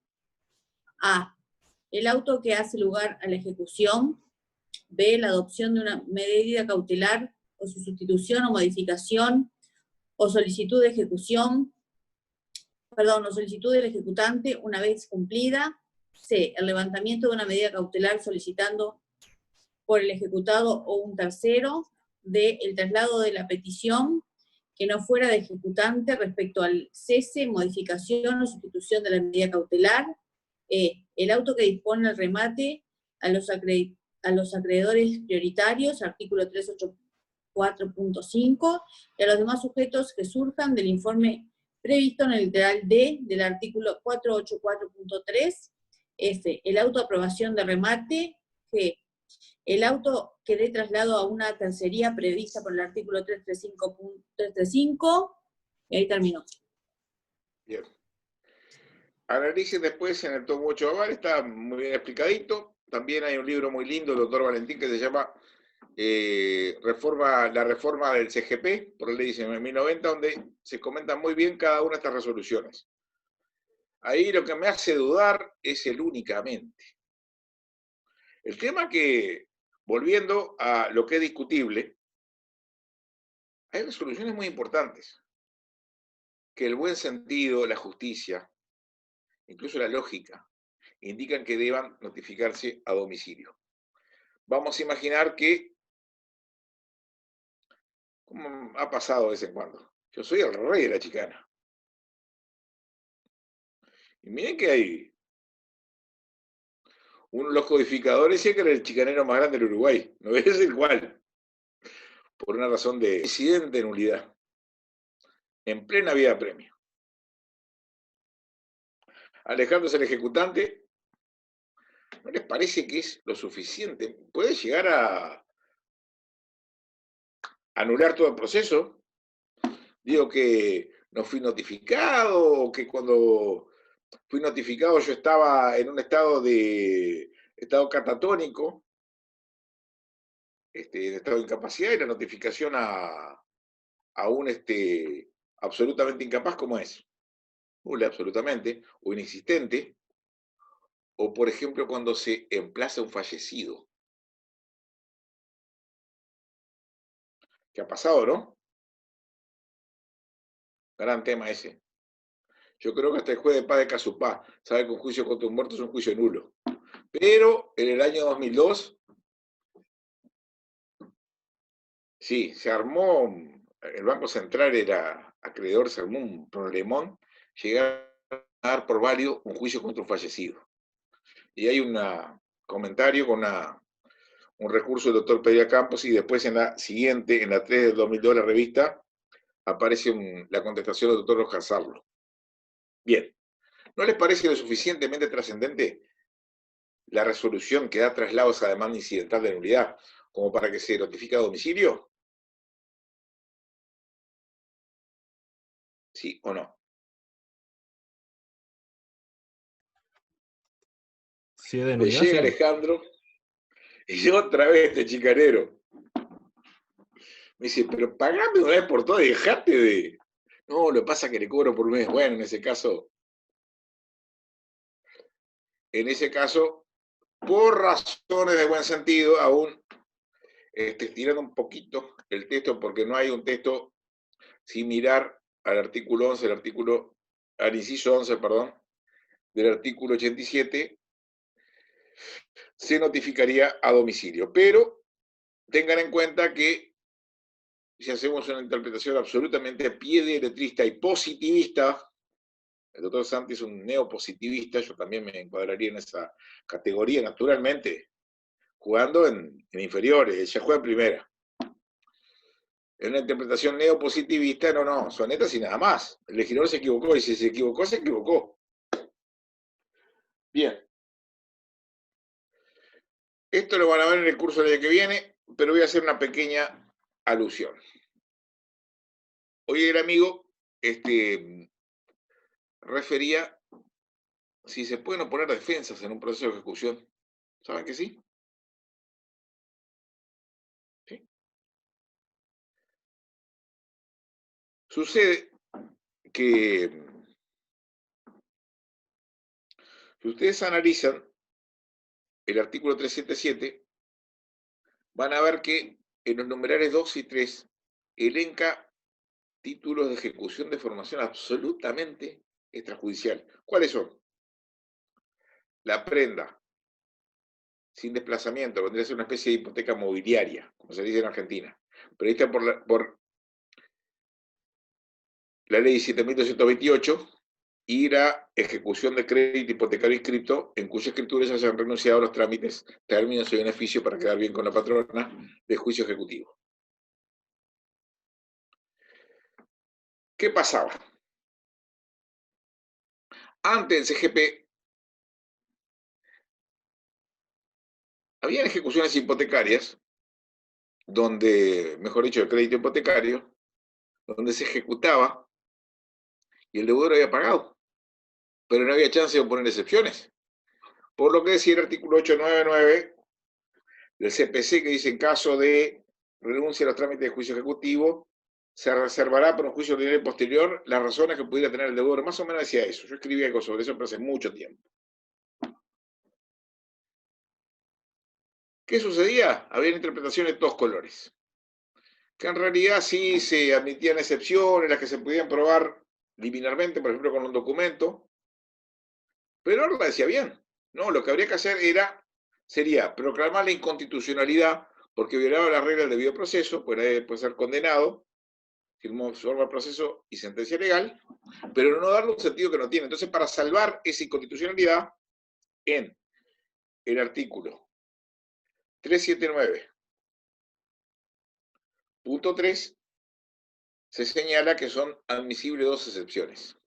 a el auto que hace lugar a la ejecución, b, la adopción de una medida cautelar o su sustitución o modificación o solicitud de ejecución, o solicitud del ejecutante una vez cumplida, c, el levantamiento de una medida cautelar solicitando por el ejecutado o un tercero, d, el traslado de la petición que no fuera de ejecutante respecto al cese, modificación o sustitución de la medida cautelar, el auto que dispone el remate a los acreedores prioritarios, artículo 384.5, y a los demás sujetos que surjan del informe previsto en el literal D del artículo 484.3, F, el auto de aprobación de remate, G, el auto que dé traslado a una tercería prevista por el artículo 335, y ahí terminó. Bien. Analicen después en el tomo 8 Aval, está muy bien explicadito. También hay un libro muy lindo del doctor Valentín que se llama La reforma del CGP, por la ley 19.090, donde se comentan muy bien cada una de estas resoluciones. Ahí lo que me hace dudar es el únicamente. El tema que, volviendo a lo que es discutible, hay resoluciones muy importantes, que el buen sentido, la justicia, incluso la lógica, indican que deban notificarse a domicilio. Vamos a imaginar que, como ha pasado de vez en cuando, yo soy el rey de la chicana. Y miren que hay los codificadores decían que era el chicanero más grande del Uruguay, no es el cual, por una razón de incidente de nulidad. en plena vía de premio. Alejandro es el ejecutante. ¿No les parece que es lo suficiente? ¿Puede llegar a anular todo el proceso? Digo que no fui notificado, o que cuando fui notificado yo estaba en un estado catatónico, en estado de incapacidad, y la notificación a un absolutamente incapaz, ¿cómo es? Nula, absolutamente, o inexistente, o por ejemplo cuando se emplaza un fallecido. ¿Qué ha pasado, no? Gran tema ese. Yo creo que hasta el juez de paz de Casupá sabe que un juicio contra un muerto es un juicio nulo. Pero en el año 2002, sí, se armó, el Banco Central era acreedor, se armó un problemón, llegaron a dar por válido un juicio contra un fallecido. Y hay un comentario con un recurso del doctor Pereira Campos, y después en la siguiente, en la 3 del 2002 de la revista, aparece la contestación del doctor Oscar Sarlo. Bien, ¿no les parece lo suficientemente trascendente la resolución que da traslados a demanda incidental de nulidad como para que se notifique a domicilio? ¿Sí o no? Si es de Me nulidad, llega sí. Alejandro, y otra vez este chicanero. Me dice, pero pagame una vez por todas y dejate de... No, lo que pasa es que le cobro por mes. Bueno, en ese caso, por razones de buen sentido, aún estirando un poquito el texto, porque no hay un texto similar al artículo 11, al inciso 11, perdón, del artículo 87, se notificaría a domicilio. Pero tengan en cuenta que si hacemos una interpretación absolutamente piedeletrista y positivista, el doctor Santi es un neopositivista, yo también me encuadraría en esa categoría, naturalmente, jugando en inferiores, ella juega en primera. En una interpretación neopositivista, no, son netas y nada más. El legislador se equivocó, y si se equivocó, se equivocó. Bien. Esto lo van a ver en el curso del año que viene, pero voy a hacer una pequeña alusión. Hoy el amigo refería si se pueden oponer defensas en un proceso de ejecución. ¿Saben que sí? ¿Sí? Sucede que si ustedes analizan el artículo 377, van a ver que en los numerales 2 y 3 elenca títulos de ejecución de formación absolutamente extrajudicial. ¿Cuáles son? La prenda sin desplazamiento, vendría a ser una especie de hipoteca mobiliaria, como se dice en Argentina, prevista por la ley 7.228, y la ejecución de crédito hipotecario inscripto en cuya escritura ya se han renunciado a los trámites, términos y beneficios para quedar bien con la patrona de juicio ejecutivo. ¿Qué pasaba? Antes del CGP, había ejecuciones hipotecarias, donde, mejor dicho, el crédito hipotecario, donde se ejecutaba y el deudor había pagado, pero no había chance de poner excepciones. Por lo que decía el artículo 899 del CPC, que dice: en caso de renuncia a los trámites de juicio ejecutivo, se reservará para un juicio ordinario posterior las razones que pudiera tener el deudor. Más o menos decía eso. Yo escribí algo sobre eso, pero hace mucho tiempo. ¿Qué sucedía? Había interpretaciones de todos colores. Que en realidad sí se admitían excepciones, las que se podían probar liminarmente, por ejemplo, con un documento. Pero no lo decía bien. No, lo que habría que hacer sería proclamar la inconstitucionalidad porque violaba la regla del debido proceso, puede ser condenado, firmó forma proceso y sentencia legal, pero no darle un sentido que no tiene. Entonces, para salvar esa inconstitucionalidad, en el artículo 379.3 se señala que son admisibles dos excepciones.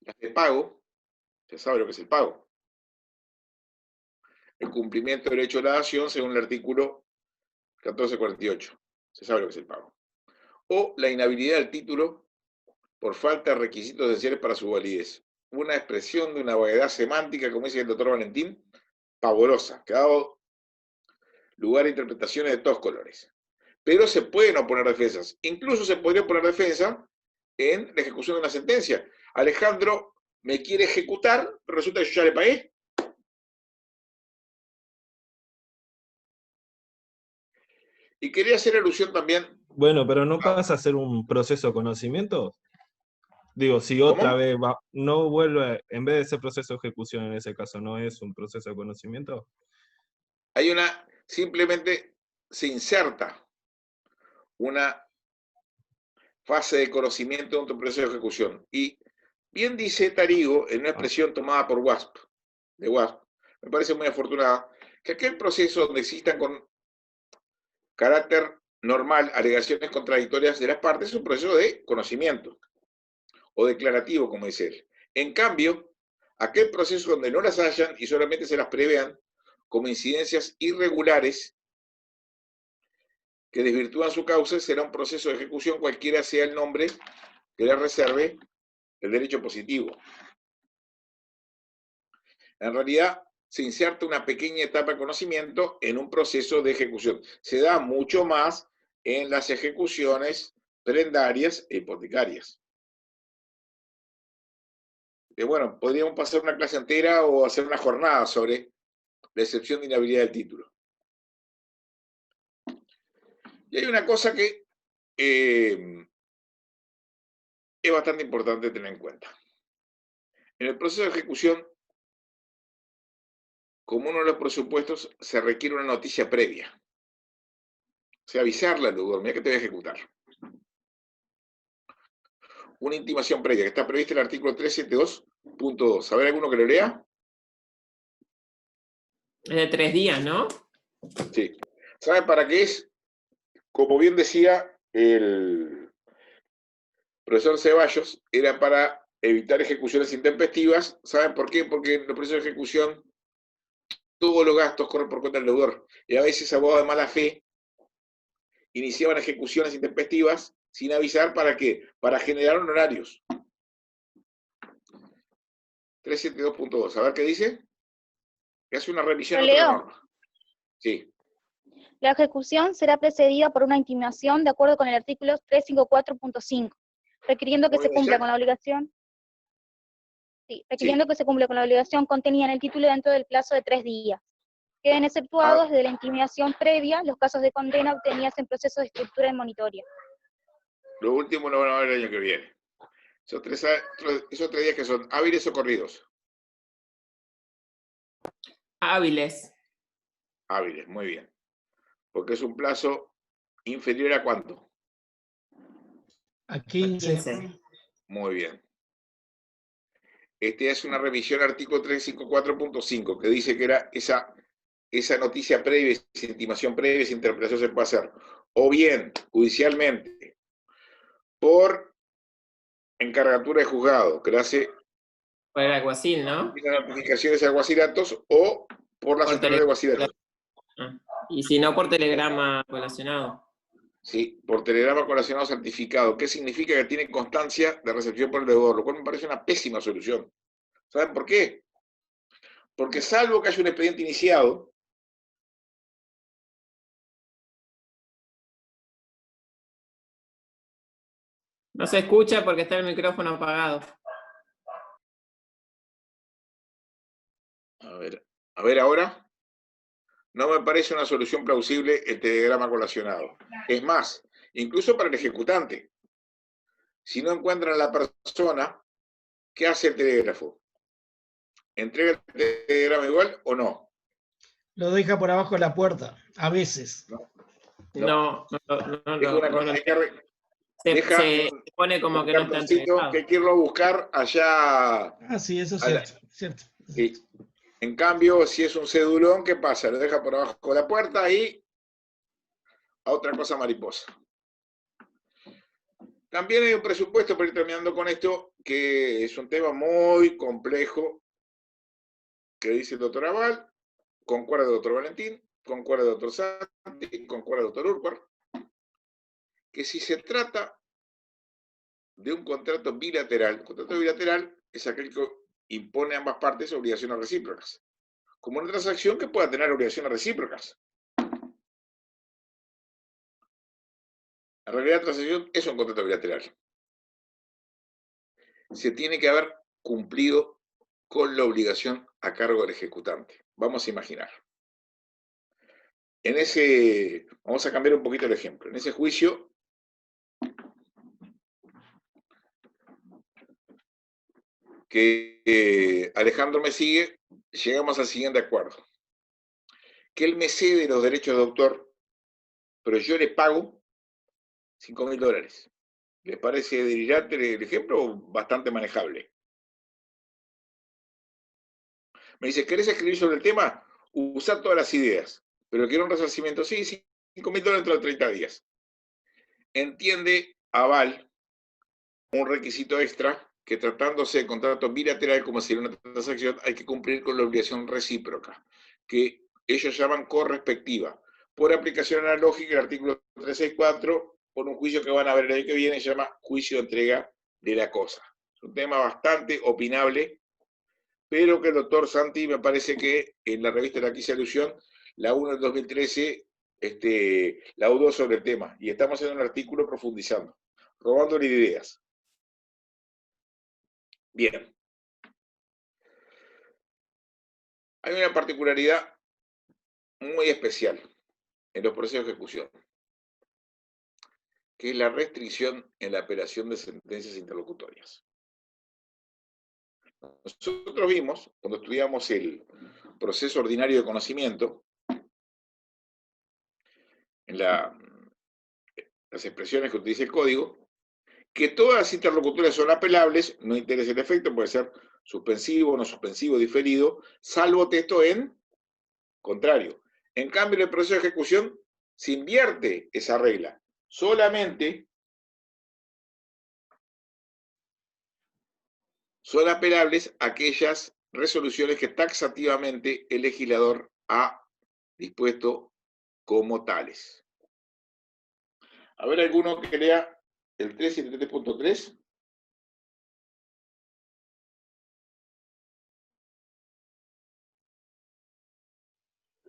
Las de pago, se sabe lo que es el pago. El cumplimiento del derecho a la dación según el artículo 1448. Se sabe lo que es el pago. O la inhabilidad del título por falta de requisitos esenciales para su validez. Una expresión de una vaguedad semántica, como dice el doctor Valentín, pavorosa, que ha dado lugar a interpretaciones de todos colores. Pero se pueden oponer defensas. Incluso se podría oponer defensa en la ejecución de una sentencia. Alejandro me quiere ejecutar, pero resulta que yo ya le pagué. Y quería hacer alusión también. Bueno, pero ¿no pasa a ser un proceso de conocimiento? Digo, si otra vez no vuelve, en vez de ser proceso de ejecución en ese caso, ¿no es un proceso de conocimiento? Hay simplemente se inserta una fase de conocimiento dentro del proceso de ejecución. Y bien dice Tarigo, en una expresión tomada por WASP, me parece muy afortunada, que aquel proceso donde existan con carácter normal alegaciones contradictorias de las partes es un proceso de conocimiento, o declarativo, como dice él. En cambio, aquel proceso donde no las hayan y solamente se las prevean como incidencias irregulares que desvirtúan su causa, será un proceso de ejecución cualquiera sea el nombre que le reserve el derecho positivo. En realidad, se inserta una pequeña etapa de conocimiento en un proceso de ejecución. Se da mucho más en las ejecuciones prendarias e hipotecarias. Bueno, podríamos pasar una clase entera o hacer una jornada sobre la excepción de inhabilidad del título. Y hay una cosa que es bastante importante tener en cuenta. En el proceso de ejecución, como uno de los presupuestos, se requiere una noticia previa. O sea, avisarle al deudor, mira que te voy a ejecutar. Una intimación previa, que está prevista en el artículo 372.2. ¿A ver alguno que lo lea? Es de 3 días, ¿no? Sí. ¿Saben para qué es? Como bien decía el profesor Ceballos, era para evitar ejecuciones intempestivas. ¿Saben por qué? Porque en el proceso de ejecución todos los gastos corren por cuenta del deudor. Y a veces abogados de mala fe iniciaban ejecuciones intempestivas sin avisar. ¿Para qué? Para generar honorarios. 372.2. A ver qué dice. Que hace una revisión de otra norma. Sí. La ejecución será precedida por una intimación de acuerdo con el artículo 354.5, requiriendo que se cumpla con la obligación. Sí, requiriendo que se cumpla con la obligación contenida en el título dentro del plazo de 3 días. Queden exceptuados de la intimidación previa los casos de condena obtenidas en proceso de escritura y monitoria. Lo último lo van a ver el año que viene. Esos 3 días que son hábiles o corridos. Hábiles. Hábiles, muy bien. Porque es un plazo inferior a ¿cuánto? A 15. Muy bien. Este es una revisión al artículo 354.5, que dice que era esa noticia previa, esa intimación previa, esa interpretación se puede hacer o bien judicialmente, por encargatura de juzgado, que lo hace por el alguacil, ¿no? las notificaciones de alguacilatos, o por la central de alguacilatos. Y si no, por telegrama colacionado. Sí, por telegrama colacionado certificado. ¿Qué significa? Que tiene constancia de recepción por el deudor, lo cual me parece una pésima solución. ¿Saben por qué? Porque salvo que haya un expediente iniciado, no se escucha porque está el micrófono apagado. A ver ahora. No me parece una solución plausible el telegrama colacionado. Es más, incluso para el ejecutante. Si no encuentran a la persona, ¿qué hace el telégrafo? ¿Entrega el telegrama igual o no? Lo deja por abajo de la puerta, a veces. No. Se pone como que no está entregado. Que hay que irlo a buscar allá. Ah, sí, eso es cierto. Sí. En cambio, si es un cedulón, ¿qué pasa? Lo deja por abajo de la puerta y a otra cosa mariposa. También hay un presupuesto, para ir terminando con esto, que es un tema muy complejo, que dice el doctor Aval, concuerda el doctor Valentín, concuerda el doctor Santi, concuerda el doctor Urquhart, que si se trata de un contrato bilateral es aquel que impone a ambas partes obligaciones recíprocas, como una transacción que pueda tener obligaciones recíprocas. En realidad, la transacción es un contrato bilateral. Se tiene que haber cumplido con la obligación a cargo del ejecutante. Vamos a imaginar. Vamos a cambiar un poquito el ejemplo. En ese juicio, que Alejandro me sigue, llegamos al siguiente acuerdo. Que él me cede los derechos de autor, pero yo le pago $5.000. ¿Les parece delirante el ejemplo? Bastante manejable. Me dice, ¿querés escribir sobre el tema? Usar todas las ideas, pero quiero un resarcimiento. Sí, $5.000 dentro de 30 días. Entiende Aval un requisito extra que tratándose de contrato bilateral como si era una transacción, hay que cumplir con la obligación recíproca, que ellos llaman correspectiva. Por aplicación analógica, el artículo 364, por un juicio que van a ver el año que viene, se llama juicio de entrega de la cosa. Es un tema bastante opinable, pero que el doctor Santi me parece que en la revista de la que hice alusión, la 1 del 2013, laudó sobre el tema, y estamos haciendo un artículo profundizando, robándole ideas. Bien. Hay una particularidad muy especial en los procesos de ejecución, que es la restricción en la apelación de sentencias interlocutorias. Nosotros vimos, cuando estudiamos el proceso ordinario de conocimiento, en las expresiones que utiliza el código, que todas las interlocutorias son apelables, no interesa el efecto, puede ser suspensivo, no suspensivo, diferido, salvo texto en contrario. En cambio, en el proceso de ejecución se invierte esa regla. Solamente son apelables aquellas resoluciones que taxativamente el legislador ha dispuesto como tales. A ver, alguno que lea el 373.3.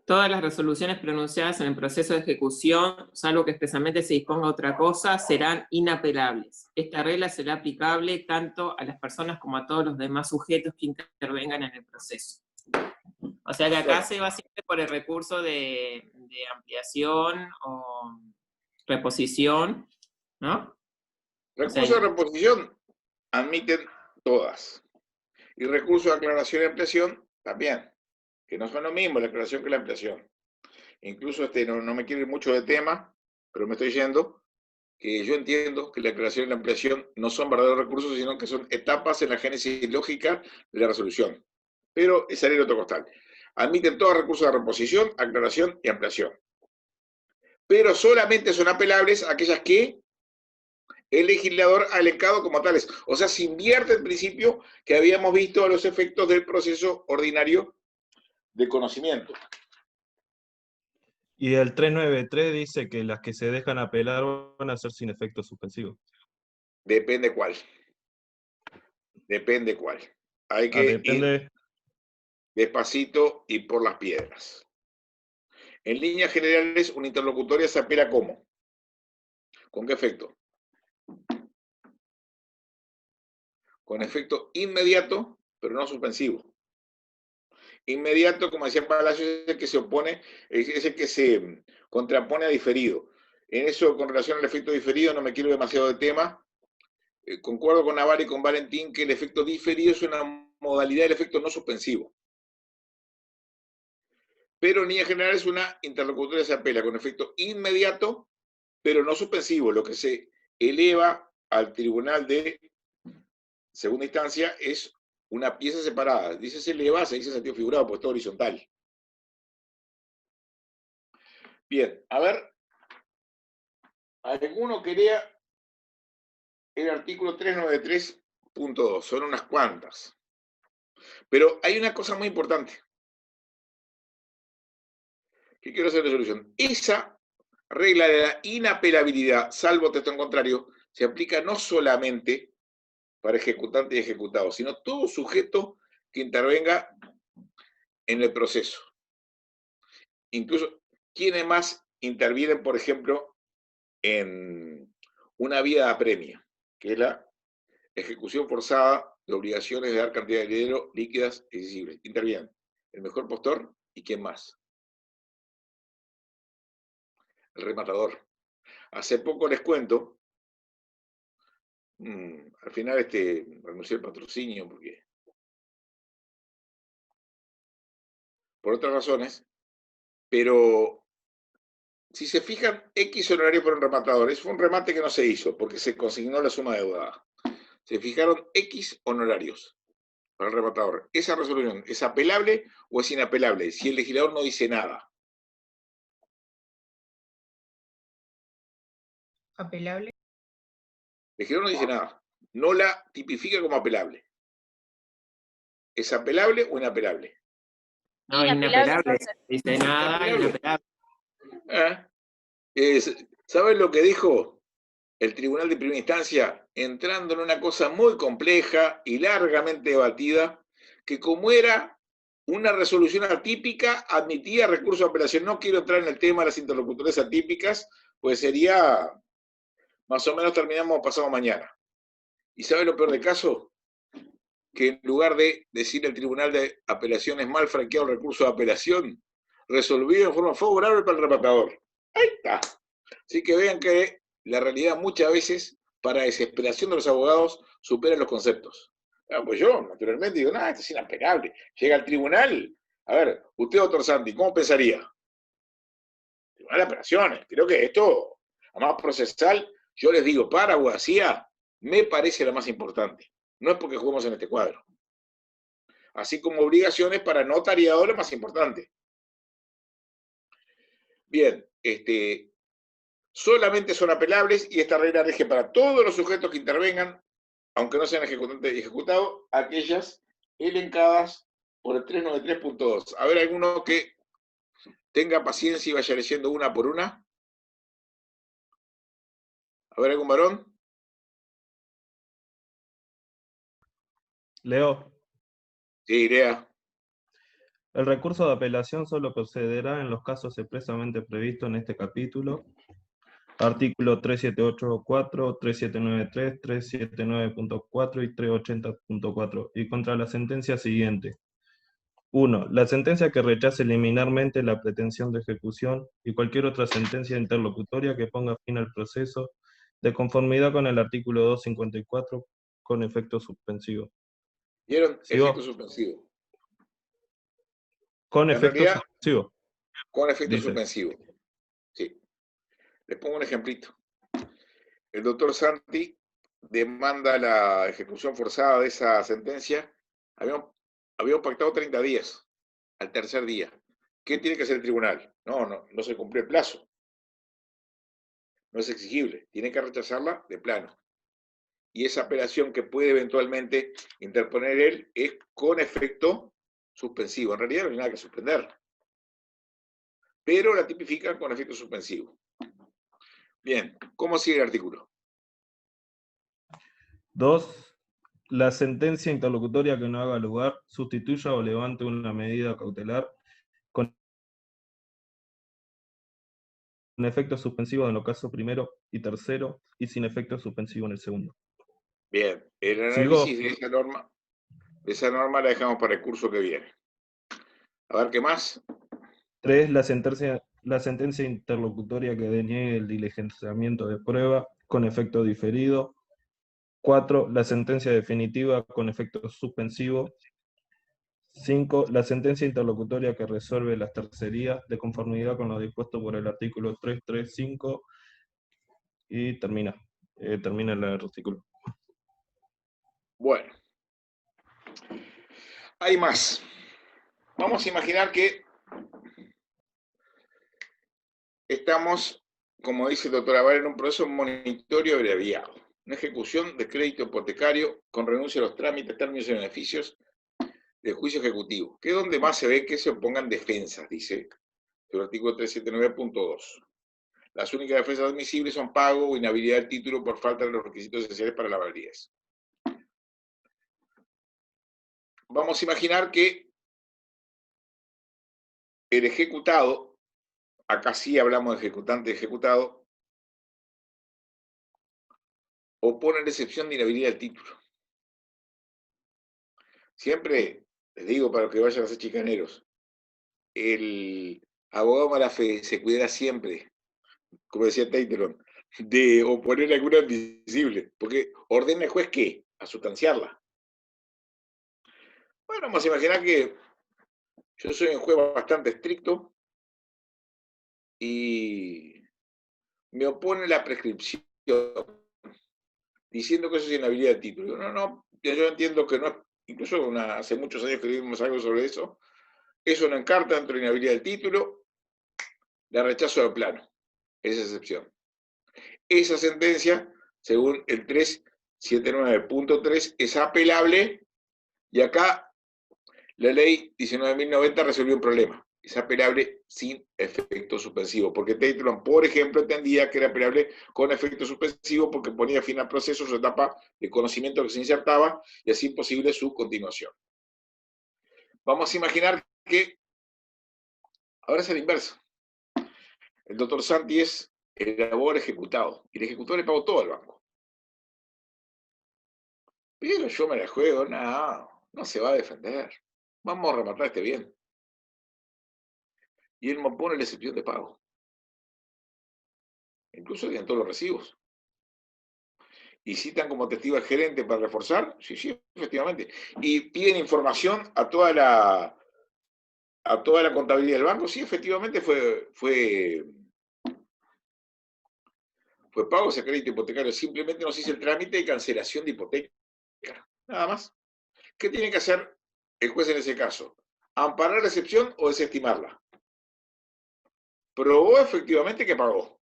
Todas las resoluciones pronunciadas en el proceso de ejecución, salvo que expresamente se disponga otra cosa, serán inapelables. Esta regla será aplicable tanto a las personas como a todos los demás sujetos que intervengan en el proceso. O sea que acá se va siempre por el recurso de ampliación o reposición, ¿no? Recurso de reposición admiten todas. Y recurso de aclaración y ampliación también. Que no son lo mismo la aclaración que la ampliación. Incluso no me quiero ir mucho de tema, pero me estoy yendo, que yo entiendo que la aclaración y la ampliación no son verdaderos recursos, sino que son etapas en la génesis lógica de la resolución. Pero es salir otro costal. Admiten todos recursos de reposición, aclaración y ampliación. Pero solamente son apelables aquellas que el legislador ha elencado como tales. O sea, se invierte el principio que habíamos visto a los efectos del proceso ordinario de conocimiento. Y el 393 dice que las que se dejan apelar van a ser sin efecto suspensivo. Depende cuál. Depende cuál. Hay que ir despacito y por las piedras. En líneas generales, una interlocutoria se apela ¿cómo? ¿Con qué efecto? Con efecto inmediato, pero no suspensivo. Inmediato, como decía Palacio, es el que se opone, es el que se contrapone a diferido. En eso, con relación al efecto diferido, no me quiero demasiado de tema. Concuerdo con Navarro y con Valentín que el efecto diferido es una modalidad del efecto no suspensivo. Pero en línea general es una interlocutoria se apela con efecto inmediato, pero no suspensivo. Lo que se eleva al tribunal de segunda instancia es una pieza separada. Dice se eleva, se dice sentido figurado, pues está horizontal. Bien, a ver. ¿Alguno quería el artículo 393.2, son unas cuantas. Pero hay una cosa muy importante que quiero hacer resolución. Esa regla de la inapelabilidad, salvo texto en contrario, se aplica no solamente para ejecutante y ejecutado, sino todo sujeto que intervenga en el proceso. Incluso quienes más intervienen, por ejemplo, en una vía de apremio, que es la ejecución forzada de obligaciones de dar cantidad de dinero líquidas exigibles. Intervienen el mejor postor y quién más. El rematador. Hace poco les cuento, al final renuncié al patrocinio porque por otras razones, pero si se fijan, X honorario por un rematador, ese fue un remate que no se hizo porque se consignó la suma deudada. Se fijaron X honorarios para el rematador. ¿Esa resolución es apelable o es inapelable? Si el legislador no dice nada. ¿Apelable? El legislador no dice nada. No la tipifica como apelable. ¿Es apelable o inapelable? No, inapelable. Dice nada, inapelable. ¿Saben lo que dijo el Tribunal de Primera Instancia? Entrando en una cosa muy compleja y largamente debatida, que como era una resolución atípica, admitía recurso de apelación. No quiero entrar en el tema de las interlocutores atípicas, pues sería, más o menos terminamos pasado mañana. ¿Y sabe lo peor del caso? Que en lugar de decir el Tribunal de Apelaciones mal franqueado el recurso de apelación, resolvió en forma favorable para el rematador. Ahí está. Así que vean que la realidad muchas veces, para desesperación de los abogados, supera los conceptos. Pues yo, naturalmente, digo, no, esto es inapelable. Llega al tribunal. A ver, usted, doctor Santi, ¿cómo pensaría? Tribunal de Apelaciones. Creo que esto, además procesal, yo les digo, para abogacía, me parece la más importante. No es porque juguemos en este cuadro. Así como obligaciones para notariado, la más importante. Bien, solamente son apelables y esta regla rige para todos los sujetos que intervengan, aunque no sean ejecutantes y ejecutados, aquellas elencadas por el 393.2. A ver, alguno que tenga paciencia y vaya leyendo una por una. A ver, ¿algún varón? Leo. Sí, Lea. El recurso de apelación solo procederá en los casos expresamente previstos en este capítulo. Artículo 3784, 3793, 379.4 y 380.4. Y contra la sentencia siguiente. 1. La sentencia que rechace liminarmente la pretensión de ejecución y cualquier otra sentencia interlocutoria que ponga fin al proceso de conformidad con el artículo 254 con efecto suspensivo. ¿Vieron? ¿Sigo? Efecto suspensivo. Con En efecto realidad, suspensivo. con efecto Dice. suspensivo. Sí. Les pongo un ejemplito. El doctor Santi demanda la ejecución forzada de esa sentencia. Habíamos pactado 30 días. Al tercer día. ¿Qué tiene que hacer el tribunal? No se cumplió el plazo. No es exigible. Tiene que rechazarla de plano. Y esa apelación que puede eventualmente interponer él es con efecto suspensivo. En realidad no hay nada que suspender. Pero la tipifican con efecto suspensivo. Bien, ¿cómo sigue el artículo? 2. La sentencia interlocutoria que no haga lugar sustituya o levante una medida cautelar con efecto suspensivo en los casos primero y tercero y sin efecto suspensivo en el segundo. Bien, el análisis de esa norma la dejamos para el curso que viene. A ver, ¿qué más? 3. La sentencia interlocutoria que deniegue el diligenciamiento de prueba con efecto diferido. 4. La sentencia definitiva con efecto suspensivo. 5. La sentencia interlocutoria que resuelve las tercerías de conformidad con lo dispuesto por el artículo 335 y termina el artículo. Bueno, hay más. Vamos a imaginar que estamos, como dice el doctor Abar, en un proceso monitorio abreviado. una ejecución de crédito hipotecario con renuncia a los trámites, términos y beneficios del juicio ejecutivo, que es donde más se ve que se opongan defensas, dice el artículo 379.2. Las únicas defensas admisibles son pago o inhabilidad del título por falta de los requisitos esenciales para la validez. Vamos a imaginar que el ejecutado, acá sí hablamos de ejecutante ejecutado, opone la excepción de inhabilidad del título. Siempre, les digo para que vayan a ser chicaneros, el abogado mala fe se cuidará siempre, como decía Teiteron, de oponer alguna admisible, porque ordena el juez ¿qué? A sustanciarla. Bueno, vamos a imaginar que yo soy un juez bastante estricto y me opone la prescripción, diciendo que eso es inhabilidad de título. No, yo entiendo que no es, incluso hace muchos años que vimos algo sobre eso, eso no encarta dentro de la inhabilidad del título, la rechazo de plano, esa excepción. Esa sentencia, según el 379.3, es apelable y acá la ley 19.090 resolvió un problema. Es apelable sin efecto suspensivo, porque Teitelon, por ejemplo, entendía que era apelable con efecto suspensivo porque ponía fin al proceso, su etapa de conocimiento que se insertaba y así imposible su continuación. Vamos a imaginar que ahora es el inverso. El doctor Santi es el abogado ejecutado y el ejecutor le pagó todo al banco. Pero yo me la juego, no se va a defender. Vamos a rematar este bien. Y él me pone la excepción de pago. Incluso adiantó los recibos. ¿Y citan como testigo al gerente para reforzar? Sí, efectivamente. ¿Y piden información a toda la contabilidad del banco? Sí, efectivamente fue pago ese crédito hipotecario. Simplemente nos hizo el trámite de cancelación de hipoteca. Nada más. ¿Qué tiene que hacer el juez en ese caso? ¿Amparar la excepción o desestimarla? Probó efectivamente que pagó.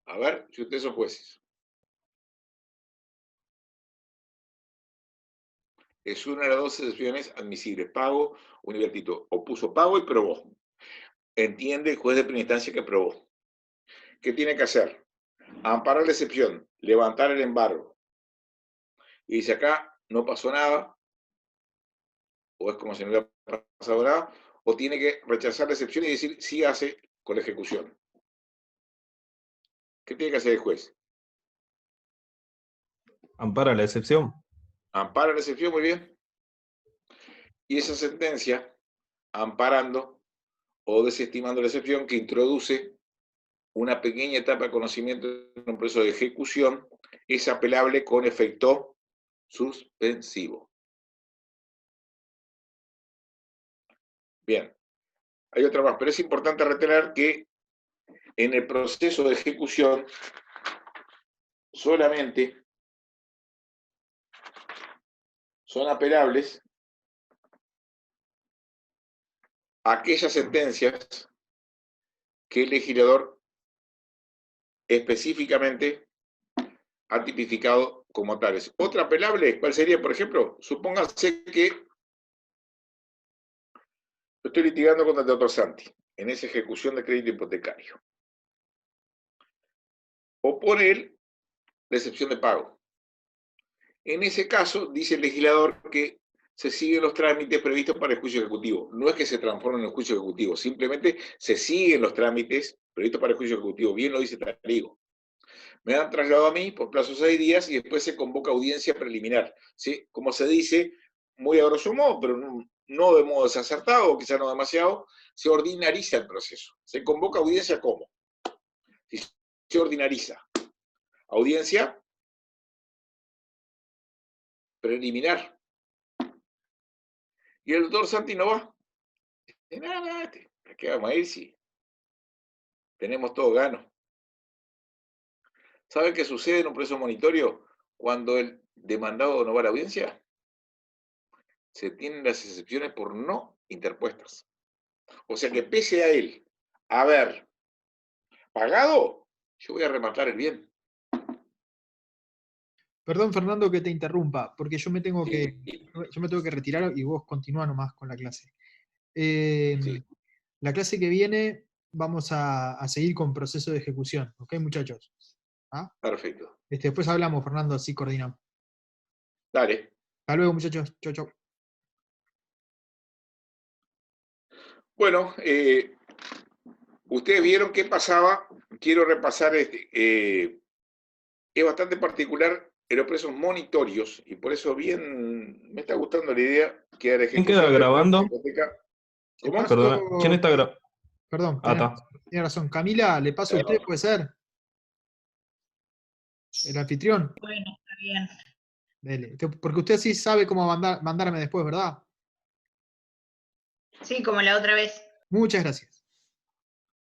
A ver, si ustedes son jueces. Es una de las dos excepciones admisibles. Pago, univertito. Opuso pago y probó. Entiende el juez de primera instancia que probó. ¿Qué tiene que hacer? Amparar la excepción, levantar el embargo. Y dice acá, no pasó nada, o es como si no hubiera pasado nada, o tiene que rechazar la excepción y decir, sí hace con la ejecución. ¿Qué tiene que hacer el juez? Ampara la excepción. Ampara la excepción, muy bien. Y esa sentencia, amparando o desestimando la excepción que introduce una pequeña etapa de conocimiento en un proceso de ejecución, es apelable con efecto suspensivo. Bien, hay otra más, pero es importante retener que en el proceso de ejecución solamente son apelables aquellas sentencias que el legislador específicamente ha tipificado como tales. Otra apelable, ¿cuál sería? Por ejemplo, supóngase que estoy litigando contra el doctor Santi en esa ejecución de crédito hipotecario. Opone él la excepción de pago. En ese caso, dice el legislador que se siguen los trámites previstos para el juicio ejecutivo. No es que se transforme en un juicio ejecutivo, simplemente se siguen los trámites previstos para el juicio ejecutivo. Bien lo dice Tarigo. Me han trasladado a mí por plazo de 6 días y después se convoca audiencia preliminar. ¿Sí? Como se dice, muy a grosso modo, pero no de modo desacertado, quizá no demasiado, se ordinariza el proceso. Se convoca audiencia ¿cómo? Si se ordinariza. Audiencia preliminar. Y el doctor Santi no va. Nada, ¿a qué vamos a ir si tenemos todo gano? ¿Saben qué sucede en un proceso monitorio cuando el demandado no va a la audiencia? Se tienen las excepciones por no interpuestas. O sea que pese a él haber pagado, yo voy a rematar el bien. Perdón, Fernando, que te interrumpa, porque yo me tengo que retirar y vos continúa nomás con la clase. La clase que viene vamos a seguir con proceso de ejecución, ¿ok, muchachos? ¿Ah? Perfecto. Después hablamos, Fernando, así coordinamos. Dale. Hasta luego, muchachos. Chau, chau. Bueno, ustedes vieron qué pasaba. Quiero repasar, es bastante particular en los procesos monitorios, y por eso bien me está gustando la idea que era ¿Quién queda grabando? ¿Cómo? Perdona, ¿quién está grabando? Perdón, Está. tiene razón. Camila, le paso a usted, puede ser. El anfitrión. Bueno, está bien. Dele. Porque usted sí sabe cómo mandarme después, ¿verdad? Sí, como la otra vez. Muchas gracias.